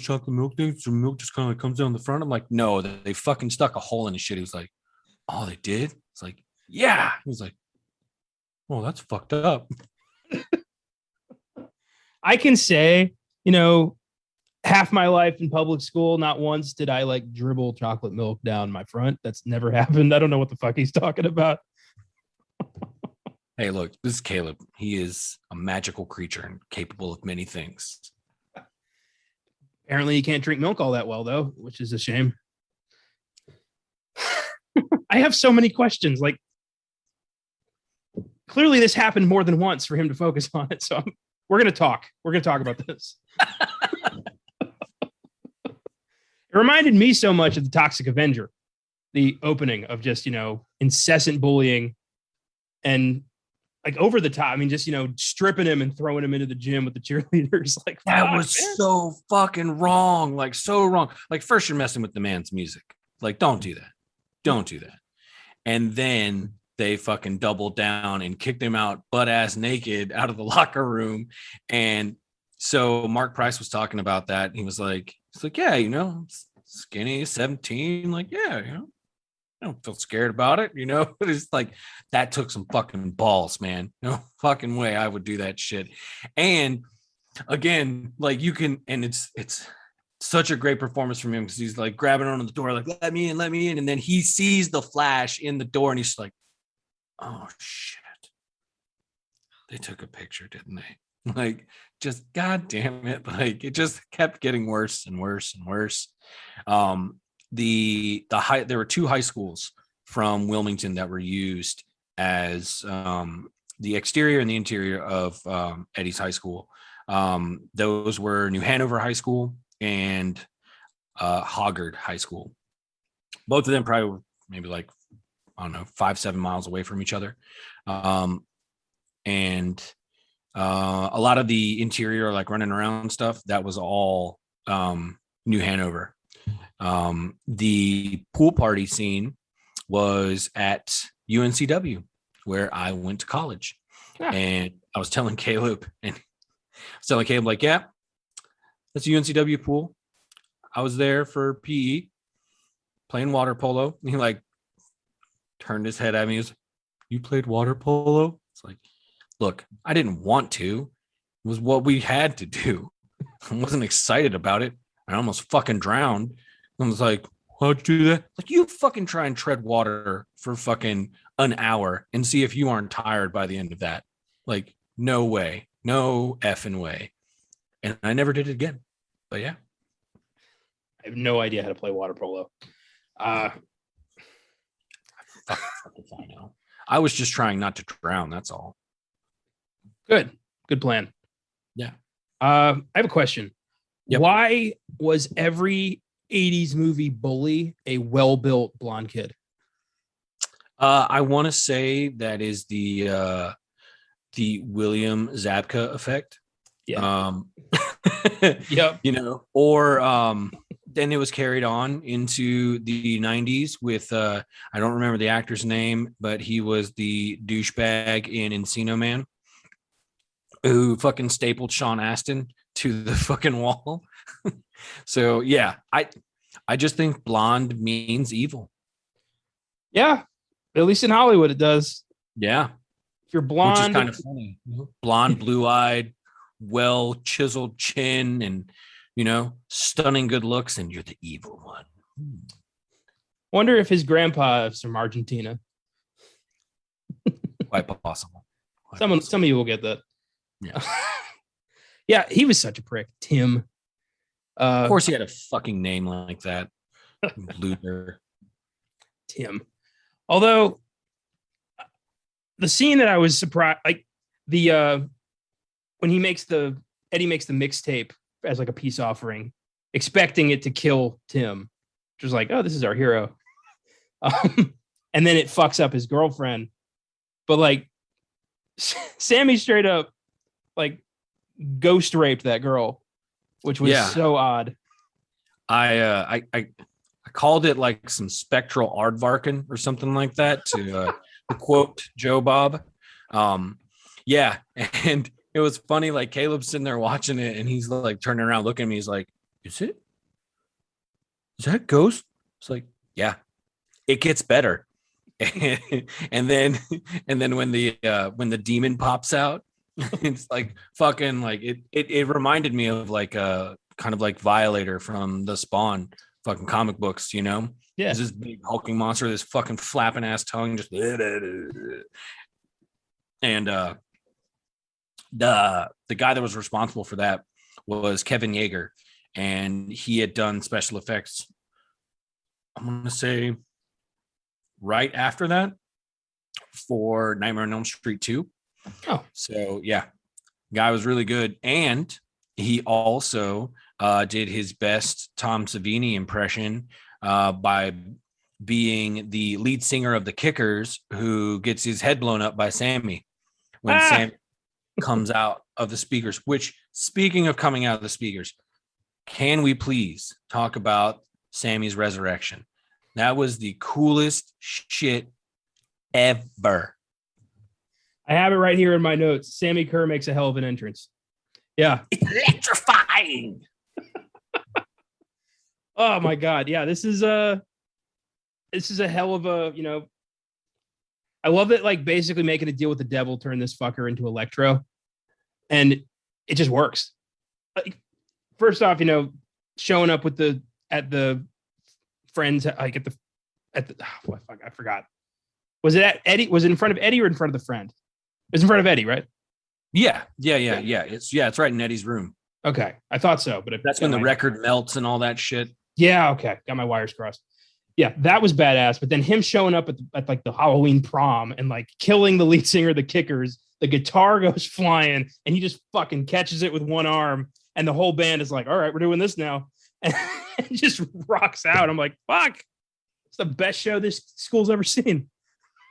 chocolate milk things, the milk just kind of like comes down the front. I'm like, no, they fucking stuck a hole in his shit. He was like, oh, they did? It's like, yeah. He was like, oh, that's fucked up. I can say, half my life in public school, not once did I like dribble chocolate milk down my front. That's never happened. I don't know what the fuck he's talking about. Hey, look, this is Caleb. He is a magical creature and capable of many things. Apparently, you can't drink milk all that well, though, which is a shame. I have so many questions. Like, clearly, this happened more than once for him to focus on it. So we're going to talk. We're going to talk about this. It reminded me so much of the Toxic Avenger, the opening of just, incessant bullying and like over the top. I mean, just, stripping him and throwing him into the gym with the cheerleaders. Like, that was so fucking wrong. Like, so wrong. Like, first you're messing with the man's music. Like, don't do that. Don't do that. And then they fucking doubled down and kicked him out butt ass naked out of the locker room. And so Mark Price was talking about that. He was like, yeah, skinny, 17. Like, yeah, I don't feel scared about it. It's like that took some fucking balls, man. No fucking way I would do that shit. And again, like you can, and it's such a great performance from him because he's like grabbing on the door, like, let me in. And then he sees the flash in the door and he's like, oh shit. They took a picture, didn't they? Like, just god damn it. Like, it just kept getting worse and worse and worse. There were two high schools from Wilmington that were used as the exterior and the interior of Eddie's high school. Those were New Hanover High School and Hoggard High School. Both of them probably were maybe like, I don't know, 5-7 miles away from each other. And a lot of the interior, like running around stuff, that was all New Hanover. The pool party scene was at UNCW, where I went to college. Yeah. And I was telling Caleb, like, yeah, that's UNCW pool. I was there for PE. playing water polo. And he like turned his head at me. He was, you played water polo? It's like, look, I didn't want to. It was what we had to do. I wasn't excited about it. I almost fucking drowned. I was like, how'd you do that? Like, you fucking try and tread water for fucking an hour and see if you aren't tired by the end of that. Like, no way. No effing way. And I never did it again. But yeah. I have no idea how to play water polo. I know. I was just trying not to drown. That's all. Good plan. Yeah. I have a question. Yep. Why was every 80s movie bully a well-built blonde kid? I want to say that is the William Zabka effect. Yeah. Yep. You know, or then it was carried on into the 90s with I don't remember the actor's name, but he was the douchebag in Encino Man who fucking stapled Sean Astin to the fucking wall. So yeah, I just think blonde means evil. Yeah, at least in Hollywood it does. Yeah. If you're blonde, which is kind of funny. Blonde, blue-eyed, well chiseled chin, and stunning good looks, and you're the evil one. Wonder if his grandpa is from Argentina. Quite possible. Some of you will get that. Yeah. Yeah, he was such a prick. Tim. Of course he had a fucking name like that. Loser. Tim. Although the scene that I was surprised, like the when Eddie makes the mixtape as like a peace offering, expecting it to kill Tim, which was like, oh, this is our hero. And then it fucks up his girlfriend. But like Sammy straight up like ghost raped that girl, which was so odd. I called it like some spectral aardvarken or something like that to quote Joe Bob. Yeah, and it was funny. Like Caleb's sitting there watching it, and he's like turning around, looking at me. He's like, "Is that Ghost?" It's like, yeah, it gets better. and then when the demon pops out, it's like fucking like it reminded me of like a kind of like Violator from the Spawn fucking comic books, Yeah. It's this big hulking monster, this fucking flapping ass tongue, just and the guy that was responsible for that was Kevin Yeager, and he had done special effects, I'm gonna say right after that for Nightmare on Elm Street 2. Oh, so yeah, guy was really good, and he also did his best Tom Savini impression by being the lead singer of the Kickers, who gets his head blown up by Sammy when Sam comes out of the speakers. Which, speaking of coming out of the speakers, can we please talk about Sammy's resurrection? That was the coolest shit ever. I have it right here in my notes. Sammy Kerr makes a hell of an entrance. Yeah. Electrifying. Oh my God. Yeah. This is a hell of a, I love that, like, basically making a deal with the devil, turn this fucker into Electro. And it just works. Like, first off, showing up at the friends, like at the oh, fuck, I forgot. Was it at Eddie? Was it in front of Eddie or in front of the friend? It was in front of Eddie, right? Yeah. It's right in Eddie's room. Okay, I thought so, but that's when the record melts and all that shit. Yeah, okay, got my wires crossed. Yeah, that was badass. But then him showing up at like the Halloween prom and like killing the lead singer of the Kickers, the guitar goes flying and he just fucking catches it with one arm, and the whole band is like, "All right, we're doing this now," and it just rocks out. I'm like, "Fuck, it's the best show this school's ever seen."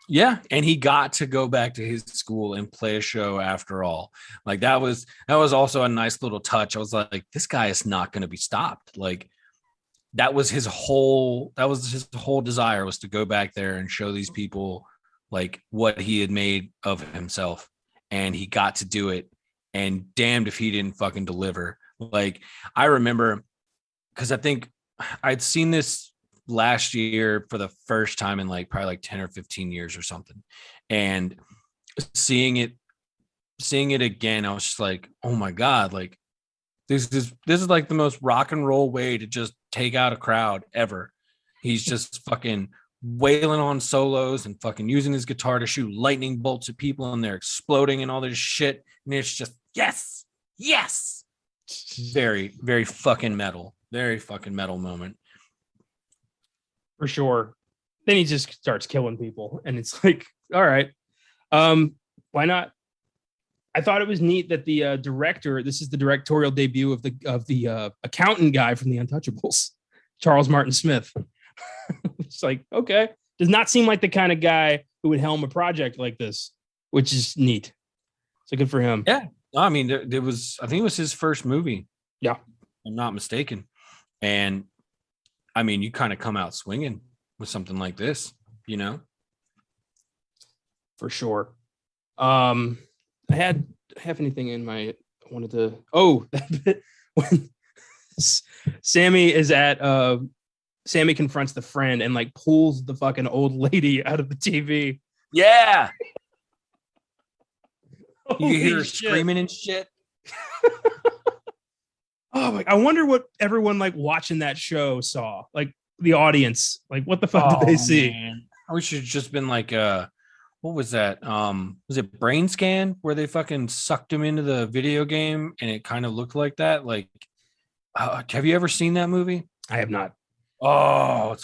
Yeah, and he got to go back to his school and play a show after all. Like that was also a nice little touch. I was like, this guy is not going to be stopped. Like that was his whole desire, was to go back there and show these people like what he had made of himself, and he got to do it. And damned if he didn't fucking deliver. Like I remember, because I think I'd seen this last year for the first time in like probably like 10 or 15 years or something. And seeing it again, I was just like, oh my God, like this is like the most rock and roll way to just take out a crowd ever. He's just fucking wailing on solos and fucking using his guitar to shoot lightning bolts at people and they're exploding and all this shit. And it's just, yes. Very, very fucking metal. Very fucking metal moment. For sure. Then he just starts killing people. And it's like, all right. Why not? I thought it was neat that the director, this is the directorial debut of the accountant guy from the Untouchables, Charles Martin Smith. It's like, okay. Does not seem like the kind of guy who would helm a project like this, which is neat. So good for him. Yeah. I mean, there was, I think it was his first movie. Yeah. If I'm not mistaken. And I mean, you kind of come out swinging with something like this, you know? For sure. I have anything in my, I wanted to, oh, that bit when Sammy confronts the friend and like pulls the fucking old lady out of the TV. Yeah. You hear her shit. screaming and shit. Oh my, I wonder what everyone like watching that show saw. Like the audience, like what the fuck did they see? Man. I wish it had just been like what was that? Was it Brain Scan where they fucking sucked him into the video game and it kind of looked like that? Like, have you ever seen that movie? I have not. Oh,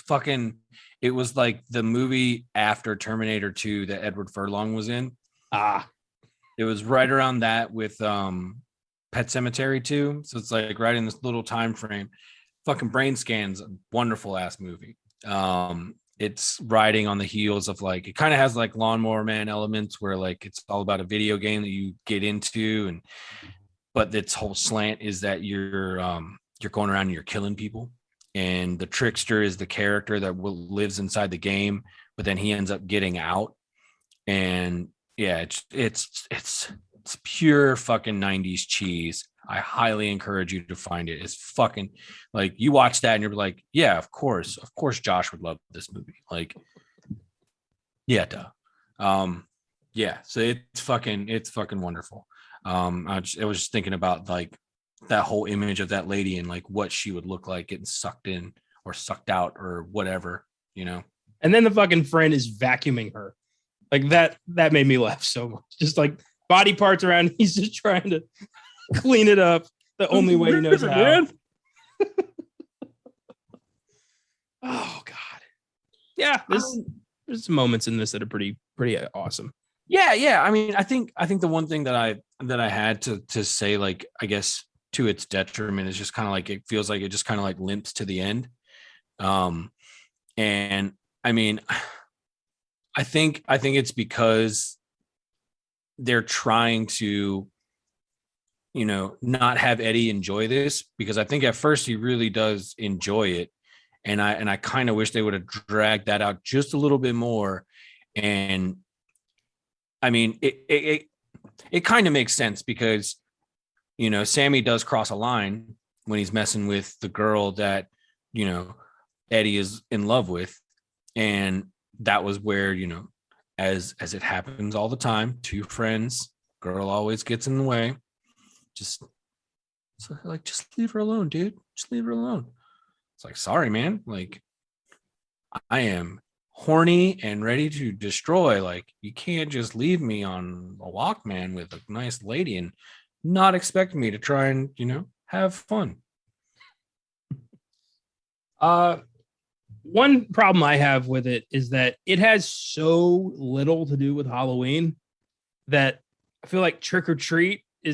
it was like the movie after Terminator 2 that Edward Furlong was in. It was right around that with Pet Sematary 2. So it's like right in this little time frame. Fucking Brain Scan's a wonderful ass movie. It's riding on the heels of like, it kind of has like Lawnmower Man elements where like it's all about a video game that you get into, but its whole slant is that you're going around and you're killing people, and the trickster is the character that lives inside the game, but then he ends up getting out. And yeah, it's pure fucking 90s cheese. I highly encourage you to find it. It's fucking like, you watch that and you're like, yeah, of course Josh would love this movie. Like, yeah, duh. Yeah, so it's fucking wonderful. I was just thinking about like that whole image of that lady and like what she would look like getting sucked in or sucked out or whatever, you know. And then the fucking friend is vacuuming her. Like that made me laugh so much. Just like body parts around, he's just trying to clean it up the only way he knows how. Oh God. Yeah, there's some moments in this that are pretty awesome. Yeah. I mean, I think the one thing that I had to say, like, I guess to its detriment, is just kind of like, it feels like it just kind of like limps to the end. And I mean, I think it's because they're trying to, you know, not have Eddie enjoy this, because I think at first he really does enjoy it. And I kind of wish they would have dragged that out just a little bit more. And I mean, it kind of makes sense because, you know, Sammy does cross a line when he's messing with the girl that, you know, Eddie is in love with. And that was where, you know, as it happens all the time, two friends, girl always gets in the way. Just leave her alone, dude. Just leave her alone. It's like, sorry, man. Like, I am horny and ready to destroy. Like, you can't just leave me on a Walkman with a nice lady and not expect me to try and, you know, have fun. One problem I have with it is that it has so little to do with Halloween that I feel like Trick or Treat I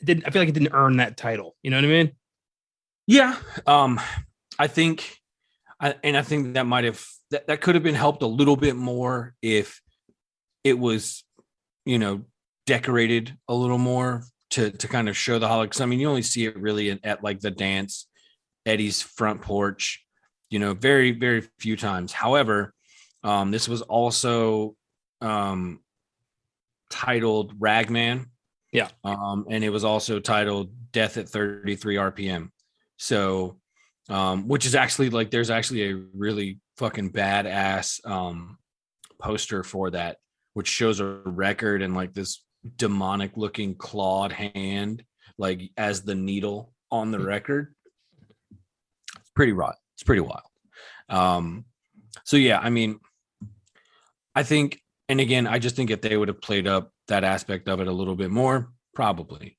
feel like it didn't earn that title. You know what I mean? Yeah. I think that might have, that could have been helped a little bit more if it was, you know, decorated a little more to kind of show the holiday. 'Cause I mean, you only see it really at like the dance, Eddie's front porch, you know, very, very few times. However, this was also titled Ragman. Yeah. And it was also titled Death at 33 RPM. So which is actually like there's actually a really fucking badass poster for that, which shows a record and like this demonic looking clawed hand like as the needle on the record. It's pretty raw. It's pretty wild. So yeah, I mean, I think, and again, I just think if they would have played up that aspect of it a little bit more, probably.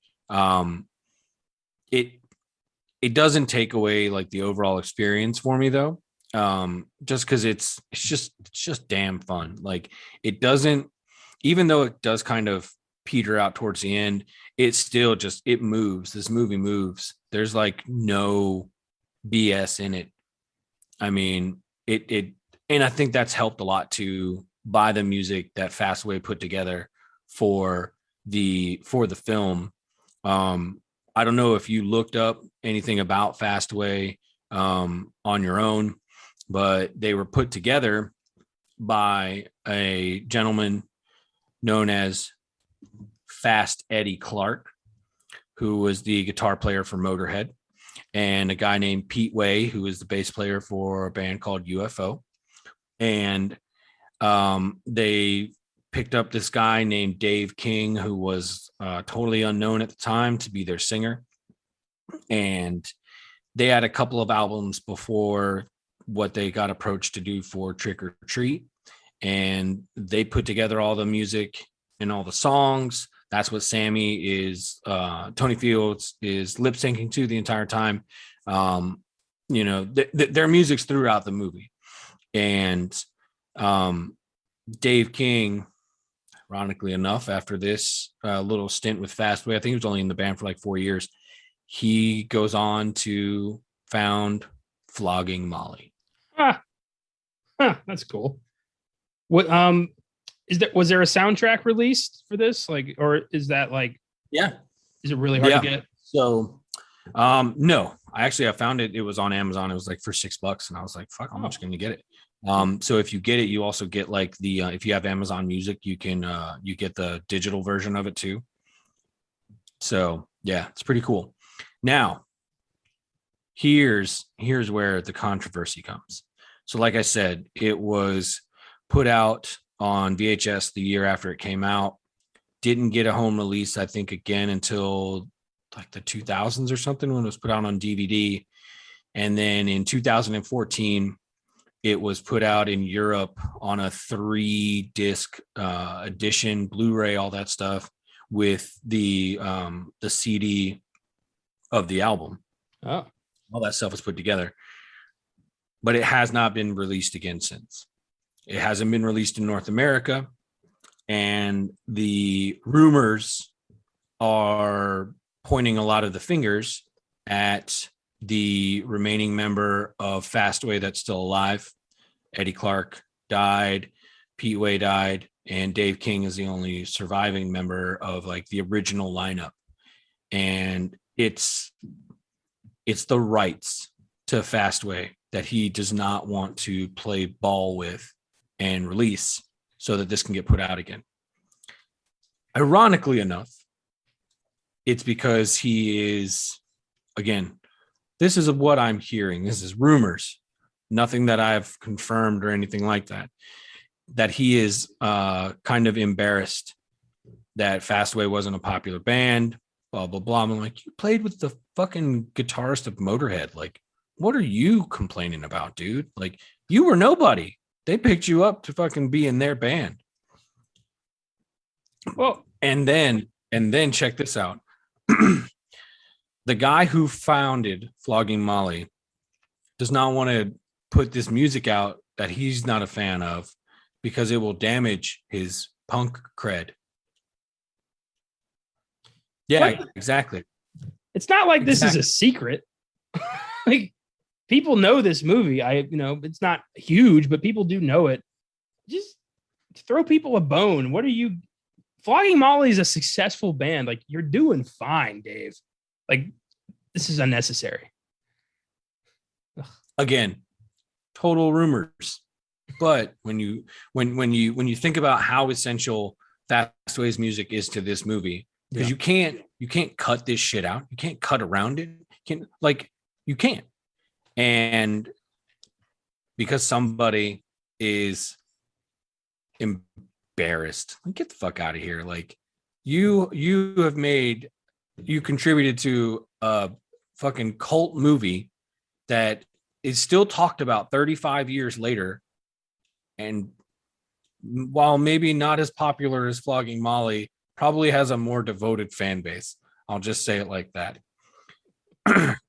It doesn't take away like the overall experience for me though. Just because it's just damn fun. Like it doesn't, even though it does kind of peter out towards the end, it still just it moves. This movie moves. There's like no BS in it. I mean, it and I think that's helped a lot too by the music that Fastway put together for the film. I don't know if you looked up anything about Fastway on your own, but they were put together by a gentleman known as Fast Eddie Clark, who was the guitar player for Motorhead, and a guy named Pete Way, who is the bass player for a band called UFO. And they picked up this guy named Dave King, who was totally unknown at the time, to be their singer. And they had a couple of albums before what they got approached to do for Trick or Treat. And they put together all the music and all the songs. That's what Sammy is, Tony Fields is lip syncing to the entire time. You know, their music's throughout the movie. And Dave King, ironically enough, after this little stint with Fastway, I think he was only in the band for like 4 years. He goes on to found Flogging Molly. That's cool. What was there a soundtrack released for this? Like, or is that like, yeah, is it really hard to get? So no, I found it. It was on Amazon. It was like for $6, and I was like, fuck, I'm just gonna get it. So if you get it, you also get like the if you have Amazon Music, you can you get the digital version of it too. So yeah, it's pretty cool. Now, here's where the controversy comes. So like I said, it was put out on VHS the year after it came out. Didn't get a home release, I think, again until like the 2000s or something, when it was put out on DVD. And then in 2014, it was put out in Europe on a 3-disc edition, Blu-ray, all that stuff, with the CD of the album. Oh, all that stuff was put together, but it has not been released again since. It hasn't been released in North America, and the rumors are pointing a lot of the fingers at the remaining member of Fastway that's still alive. Eddie Clark died, Pete Way died, and Dave King is the only surviving member of like the original lineup. And it's the rights to Fastway that he does not want to play ball with and release so that this can get put out again. Ironically enough, it's because he is, again, this is what I'm hearing. This is rumors, nothing that I've confirmed or anything like that, that he is kind of embarrassed that Fastway wasn't a popular band, blah, blah, blah. I'm like, you played with the fucking guitarist of Motorhead. Like, what are you complaining about, dude? Like, you were nobody. They picked you up to fucking be in their band. well, and then check this out. The guy who founded Flogging Molly does not want to put this music out that he's not a fan of because it will damage his punk cred. Yeah, what? exactly. It's not like this is a secret. Like, people know this movie. It's not huge, but people do know it. Just throw people a bone. What are you? Flogging Molly is a successful band. Like, you're doing fine, Dave. Like, this is unnecessary. Ugh. Again, total rumors. But when you think about how essential Fastway's music is to this movie, because you can't cut this shit out. You can't cut around it. You can't. And because somebody is embarrassed, like, get the fuck out of here. Like, you contributed to a fucking cult movie that is still talked about 35 years later. And while maybe not as popular as Flogging Molly, probably has a more devoted fan base. I'll just say it like that.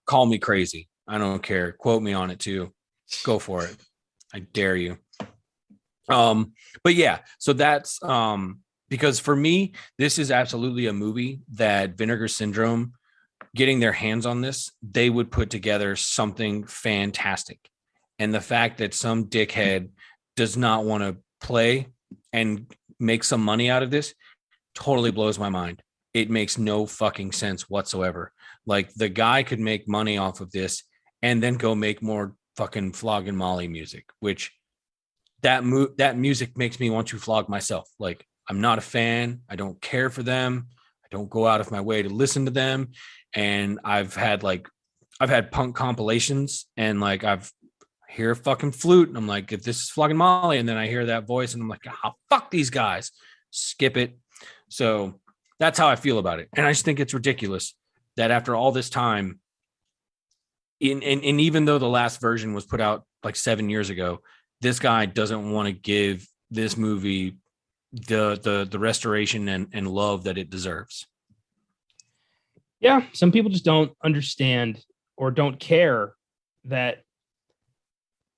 Call me crazy. I don't care. Quote me on it too. Go for it. I dare you. But yeah, so that's because for me, this is absolutely a movie that Vinegar Syndrome, getting their hands on this, they would put together something fantastic. And the fact that some dickhead does not want to play and make some money out of this totally blows my mind. It makes no fucking sense whatsoever. Like, the guy could make money off of this and then go make more fucking Flogging Molly music, which that music makes me want to flog myself. Like, I'm not a fan. I don't care for them. I don't go out of my way to listen to them. And I've had punk compilations, and like, I've hear a fucking flute, and I'm like, if this is Flogging Molly, and then I hear that voice, and I'm like, oh, fuck these guys, skip it. So that's how I feel about it. And I just think it's ridiculous that after all this time, and even though the last version was put out like 7 years ago, this guy doesn't want to give this movie the restoration and love that it deserves. Yeah, some people just don't understand or don't care that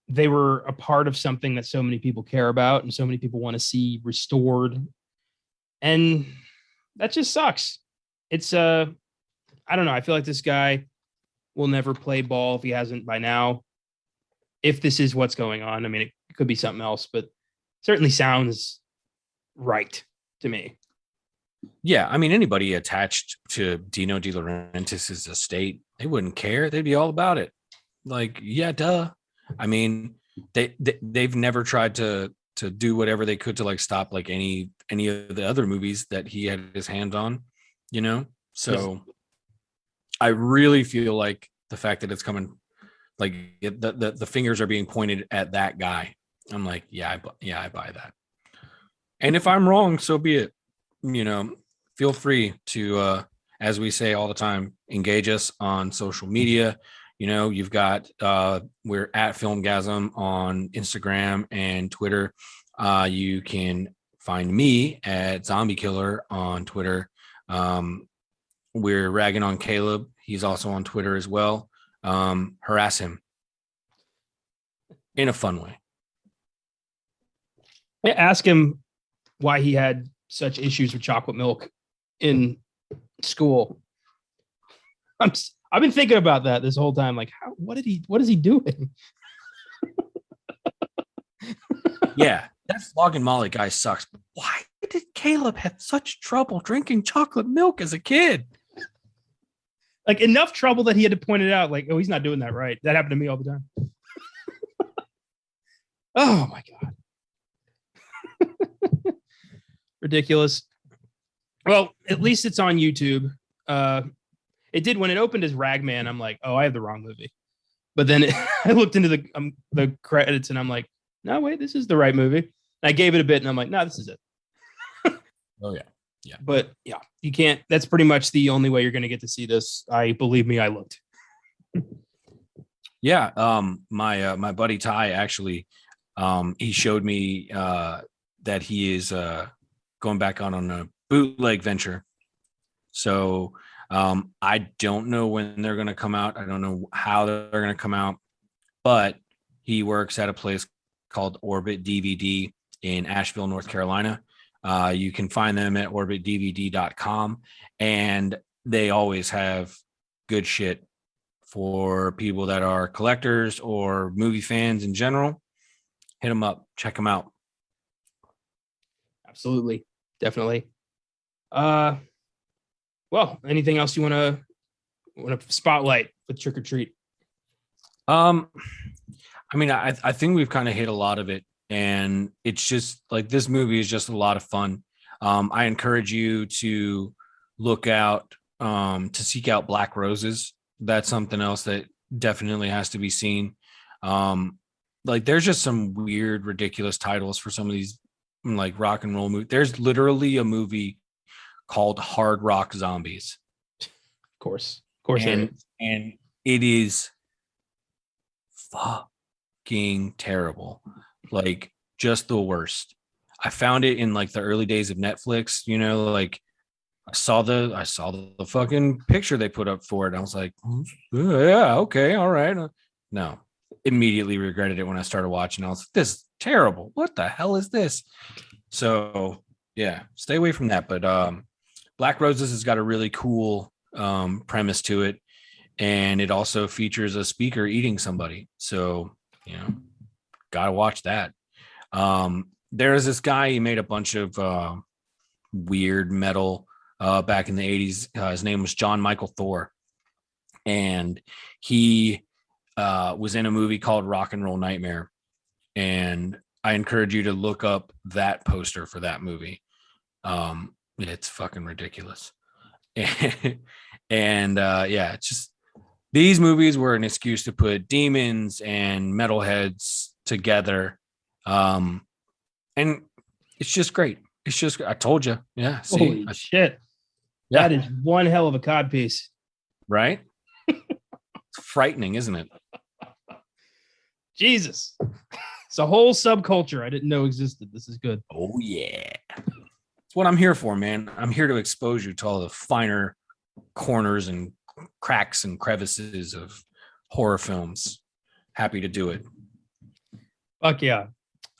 they were a part of something that so many people care about and so many people want to see restored. And that just sucks. It's I don't know. I feel like this guy will never play ball if he hasn't by now. If this is what's going on, I mean, it could be something else, but certainly sounds right to me. Yeah, I mean, anybody attached to Dino De Laurentiis' estate, they wouldn't care. They'd be all about it. Like, yeah, duh. I mean, they've never tried to do whatever they could to like stop like any of the other movies that he had his hand on, you know. So I really feel like the fact that it's coming, like the fingers are being pointed at that guy. I'm like, yeah, I buy that. And if I'm wrong, so be it. You know, feel free to, as we say all the time, engage us on social media. You know, you've got, we're at Filmgazm on Instagram and Twitter. You can find me at Zombie Killer on Twitter. We're ragging on Caleb. He's also on Twitter as well. Harass him in a fun way. Ask him why he had such issues with chocolate milk in school. I've been thinking about that this whole time. Like, what is he doing? Yeah, that Flogging Molly guy sucks. But why did Caleb have such trouble drinking chocolate milk as a kid? Like, enough trouble that he had to point it out. Like, oh, he's not doing that right. That happened to me all the time. Oh my God. Ridiculous. Well, at least it's on YouTube. It did when it opened as Ragman. I'm like, oh, I have the wrong movie. But then I looked into the credits and I'm like, no, wait, this is the right movie. And I gave it a bit and I'm like, no, this is it. Oh yeah, yeah. But yeah, you can't. That's pretty much the only way you're going to get to see this. Believe me, I looked. Yeah, my buddy Ty actually, he showed me that he is going back on a bootleg venture. So I don't know when they're going to come out. I don't know how they're going to come out, but he works at a place called Orbit DVD in Asheville, North Carolina. You can find them at orbitdvd.com, and they always have good shit for people that are collectors or movie fans in general. Hit them up, check them out. Absolutely, definitely. Well, anything else you want to spotlight with Trick or Treat? I mean, I think we've kind of hit a lot of it, and it's just like, this movie is just a lot of fun. I encourage you to look out, to seek out Black Roses. That's something else that definitely has to be seen. Like there's just some weird, ridiculous titles for some of these like rock and roll movies. There's literally a movie called Hard Rock Zombies. Of course, there And is. and it is fucking terrible. Like just the worst. I found it in like the early days of Netflix, like I saw the fucking picture they put up for it. I was like, yeah, okay, all right. No, immediately regretted it when I started watching. I was like, this is terrible. What the hell is this? So yeah, stay away from that. But Black Roses has got a really cool premise to it, and it also features a speaker eating somebody. So gotta watch that. There's this guy, he made a bunch of weird metal back in the 80s. His name was John Michael Thor, and he was in a movie called Rock and Roll Nightmare, and I encourage you to look up that poster for that movie. It's fucking ridiculous. And yeah, it's just, these movies were an excuse to put demons and metalheads together, and it's just great. It's just, I told you. Yeah. See, Holy shit. Yeah. That is one hell of a codpiece. Right? It's frightening, isn't it? Jesus. It's a whole subculture I didn't know existed. This is good. Oh, yeah. That's what I'm here for, man. I'm here to expose you to all the finer corners and cracks and crevices of horror films. Happy to do it. Fuck yeah.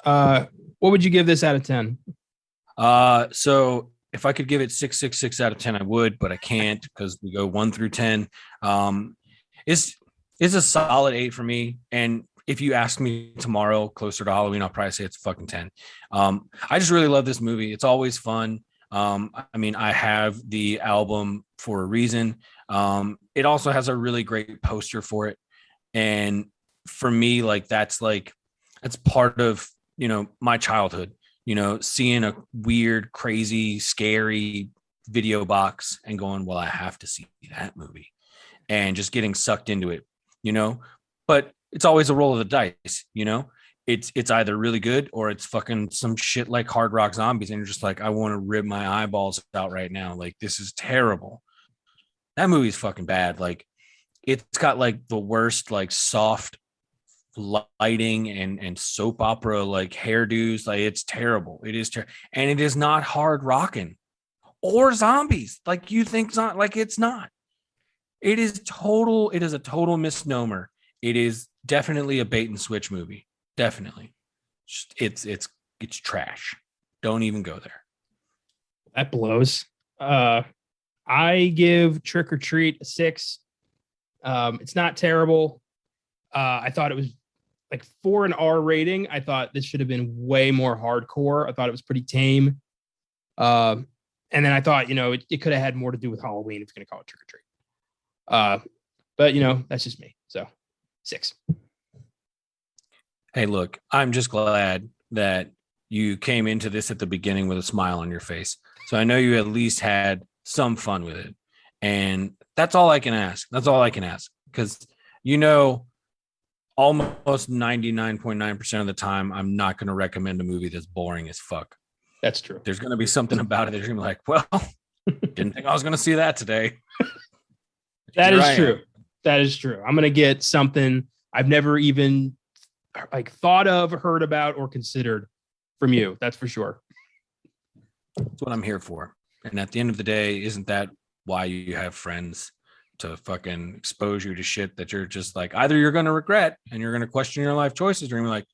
What would you give this out of 10? So if I could give it 6.66 out of 10, I would, but I can't because we go 1 through 10. It's a solid 8 for me. And if you ask me tomorrow, closer to Halloween, I'll probably say it's fucking 10. I just really love this movie. It's always fun. I mean, I have the album for a reason. It also has a really great poster for it. And for me, that's part of, my childhood, seeing a weird, crazy, scary video box and going, well, I have to see that movie, and just getting sucked into it, but it's always a roll of the dice, it's either really good or it's fucking some shit like Hard Rock Zombies. And you're just like, I want to rip my eyeballs out right now. Like, this is terrible. That movie's fucking bad. Like, it's got the worst, soft lighting and soap opera hairdos. It's terrible. It is terrible. And it is not hard rocking or zombies you think. It's not. It is a total misnomer. It is definitely a bait and switch movie. Definitely. It's trash. Don't even go there. That blows. I give Trick or Treat a 6. It's not terrible. I thought it was for an R rating. I thought this should have been way more hardcore. I thought it was pretty tame. And then I thought, it could have had more to do with Halloween if you're going to call it Trick or Treat. But that's just me. So 6. Hey, look, I'm just glad that you came into this at the beginning with a smile on your face. So I know you at least had some fun with it. And that's all I can ask. That's all I can ask. Because, almost 99.9% of the time, I'm not going to recommend a movie that's boring as fuck. That's true. There's going to be something about it that you're going to be like, well, didn't think I was going to see that today. That is true. That is true. I'm going to get something I've never even thought of, heard about, or considered from you. That's for sure. That's what I'm here for. And at the end of the day, isn't that why you have friends? To fucking expose you to shit that you're just either you're going to regret and you're going to question your life choices, or you're like,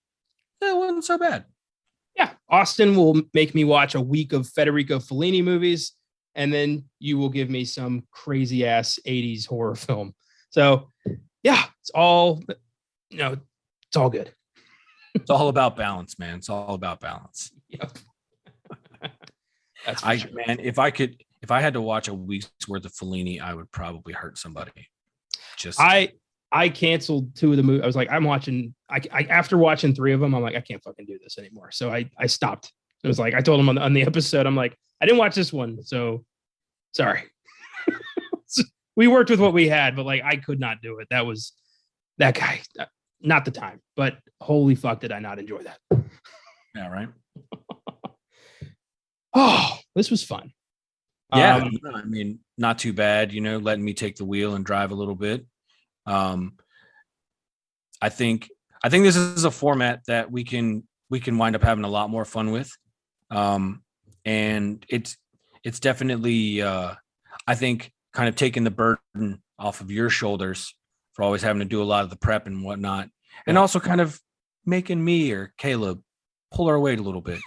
it wasn't so bad. Yeah. Austin will make me watch a week of Federico Fellini movies, and then you will give me some crazy ass 80s horror film. So yeah, it's all, it's all good. It's all about balance, man. It's all about balance. Yep. That's sure. Man, if I had to watch a week's worth of Fellini, I would probably hurt somebody. I canceled 2 of the movies. I was like, I'm watching. I after watching 3 of them, I'm like, I can't fucking do this anymore. So I stopped. It was like I told him on the episode, I'm like, I didn't watch this one, so sorry. We worked with what we had, but I could not do it. That was That guy, not the time, but holy fuck, did I not enjoy that? Yeah, right. Oh, this was fun. Yeah, I mean, not too bad. Letting me take the wheel and drive a little bit. Um, I think this is a format that we can wind up having a lot more fun with. And it's definitely I think kind of taking the burden off of your shoulders for always having to do a lot of the prep and whatnot, and also kind of making me or Caleb pull our weight a little bit.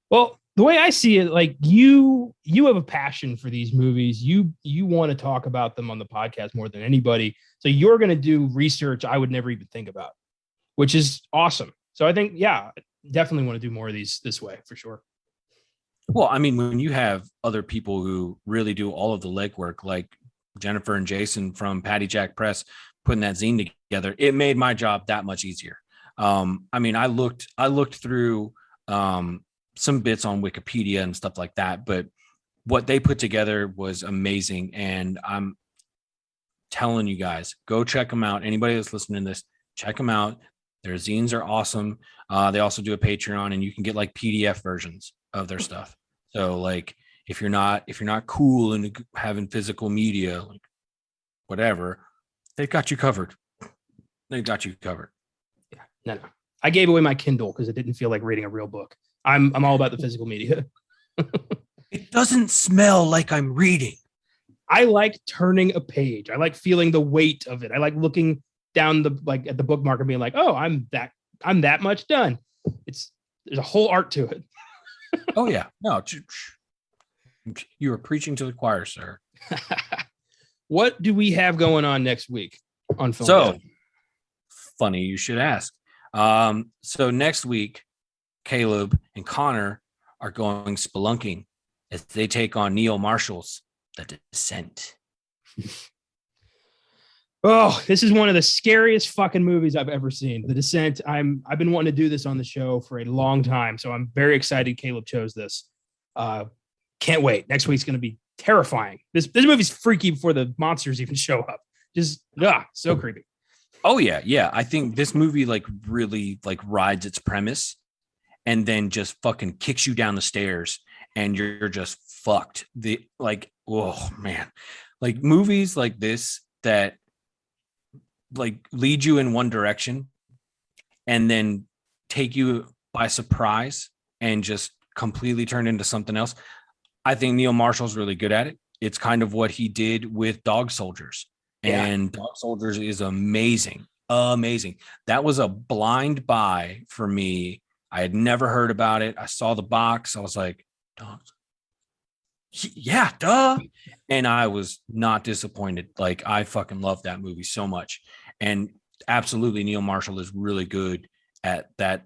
Well, the way I see it, like you have a passion for these movies. You want to talk about them on the podcast more than anybody. So you're going to do research I would never even think about, which is awesome. So I think, yeah, definitely want to do more of these this way for sure. Well, I mean, when you have other people who really do all of the legwork, like Jennifer and Jason from Patty Jack Press putting that zine together, it made my job that much easier. I mean, I looked through some bits on Wikipedia and stuff like that, but what they put together was amazing. And I'm telling you guys, go check them out. Anybody that's listening to this, check them out. Their zines are awesome. They also do a Patreon, and you can get like PDF versions of their stuff. So like, if you're not cool and having physical media, like whatever, they've got you covered. They've got you covered. Yeah, no. I gave away my Kindle because it didn't feel like reading a real book. I'm all about the physical media. It doesn't smell like I'm reading. I like turning a page. I like feeling the weight of it. I like looking down at the bookmark and being like, oh, I'm that much done. There's a whole art to it. Oh yeah. No, you are preaching to the choir, sir. What do we have going on next week on Filmgazm? So funny you should ask. So next week, Caleb and Connor are going spelunking as they take on Neil Marshall's The Descent. Oh, this is one of the scariest fucking movies I've ever seen. The Descent. I've been wanting to do this on the show for a long time, so I'm very excited Caleb chose this. Can't wait. Next week's going to be terrifying. This movie's freaky before the monsters even show up. Just so creepy. Oh yeah. I think this movie like really like rides its premise and then just fucking kicks you down the stairs and you're just fucked. Oh man. Like movies like this that like lead you in one direction and then take you by surprise and just completely turn into something else. I think Neil Marshall's really good at it. It's kind of what he did with Dog Soldiers. And Dog Soldiers is amazing. That was a blind buy for me. I had never heard about it. I saw the box. I was like, dogs. Yeah, duh. And I was not disappointed. Like, I fucking love that movie so much. And absolutely, Neil Marshall is really good at that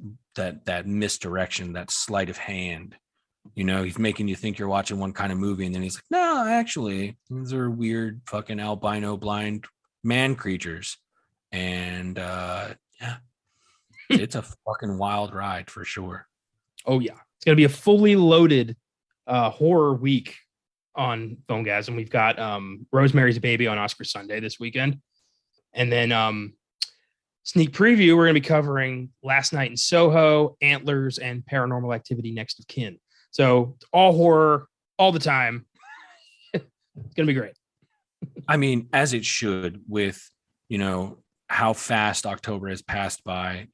misdirection, that sleight of hand. He's making you think you're watching one kind of movie, and then he's like, no, actually, these are weird fucking albino blind man creatures. And yeah, it's a fucking wild ride for sure. Oh yeah. It's going to be a fully loaded horror week on Filmgazm. We've got Rosemary's Baby on Oscar Sunday this weekend. And then sneak preview, we're going to be covering Last Night in Soho, Antlers, and Paranormal Activity Next of Kin. So all horror, all the time. It's going to be great. I mean, as it should, with, how fast October has passed by.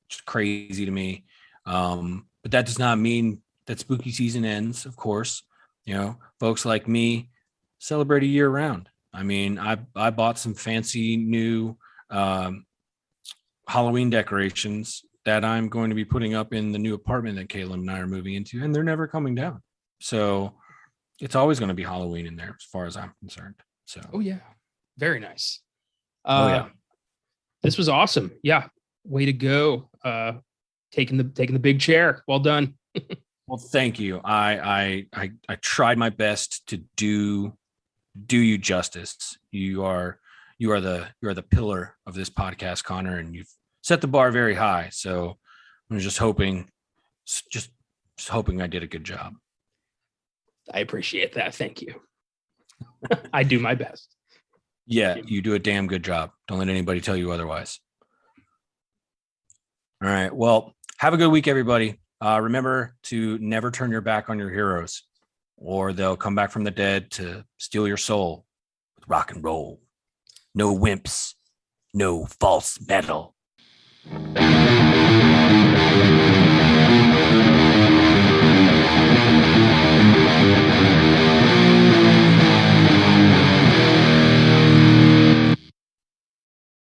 It's crazy to me. But that does not mean that spooky season ends, of course. Folks like me celebrate a year round. I mean, I bought some fancy new Halloween decorations that I'm going to be putting up in the new apartment that Caleb and I are moving into, and they're never coming down. So it's always going to be Halloween in there as far as I'm concerned. So, oh yeah, very nice. Yeah, this was awesome. Yeah, way to go. Taking the big chair. Well done. Well, thank you. I tried my best to do you justice. You are the pillar of this podcast, Connor, and you've set the bar very high. So I'm just hoping I did a good job. I appreciate that. Thank you. I do my best. Yeah, you do a damn good job. Don't let anybody tell you otherwise. All right. Well, have a good week, everybody. Remember to never turn your back on your heroes, or they'll come back from the dead to steal your soul with rock and roll. No wimps, no false metal.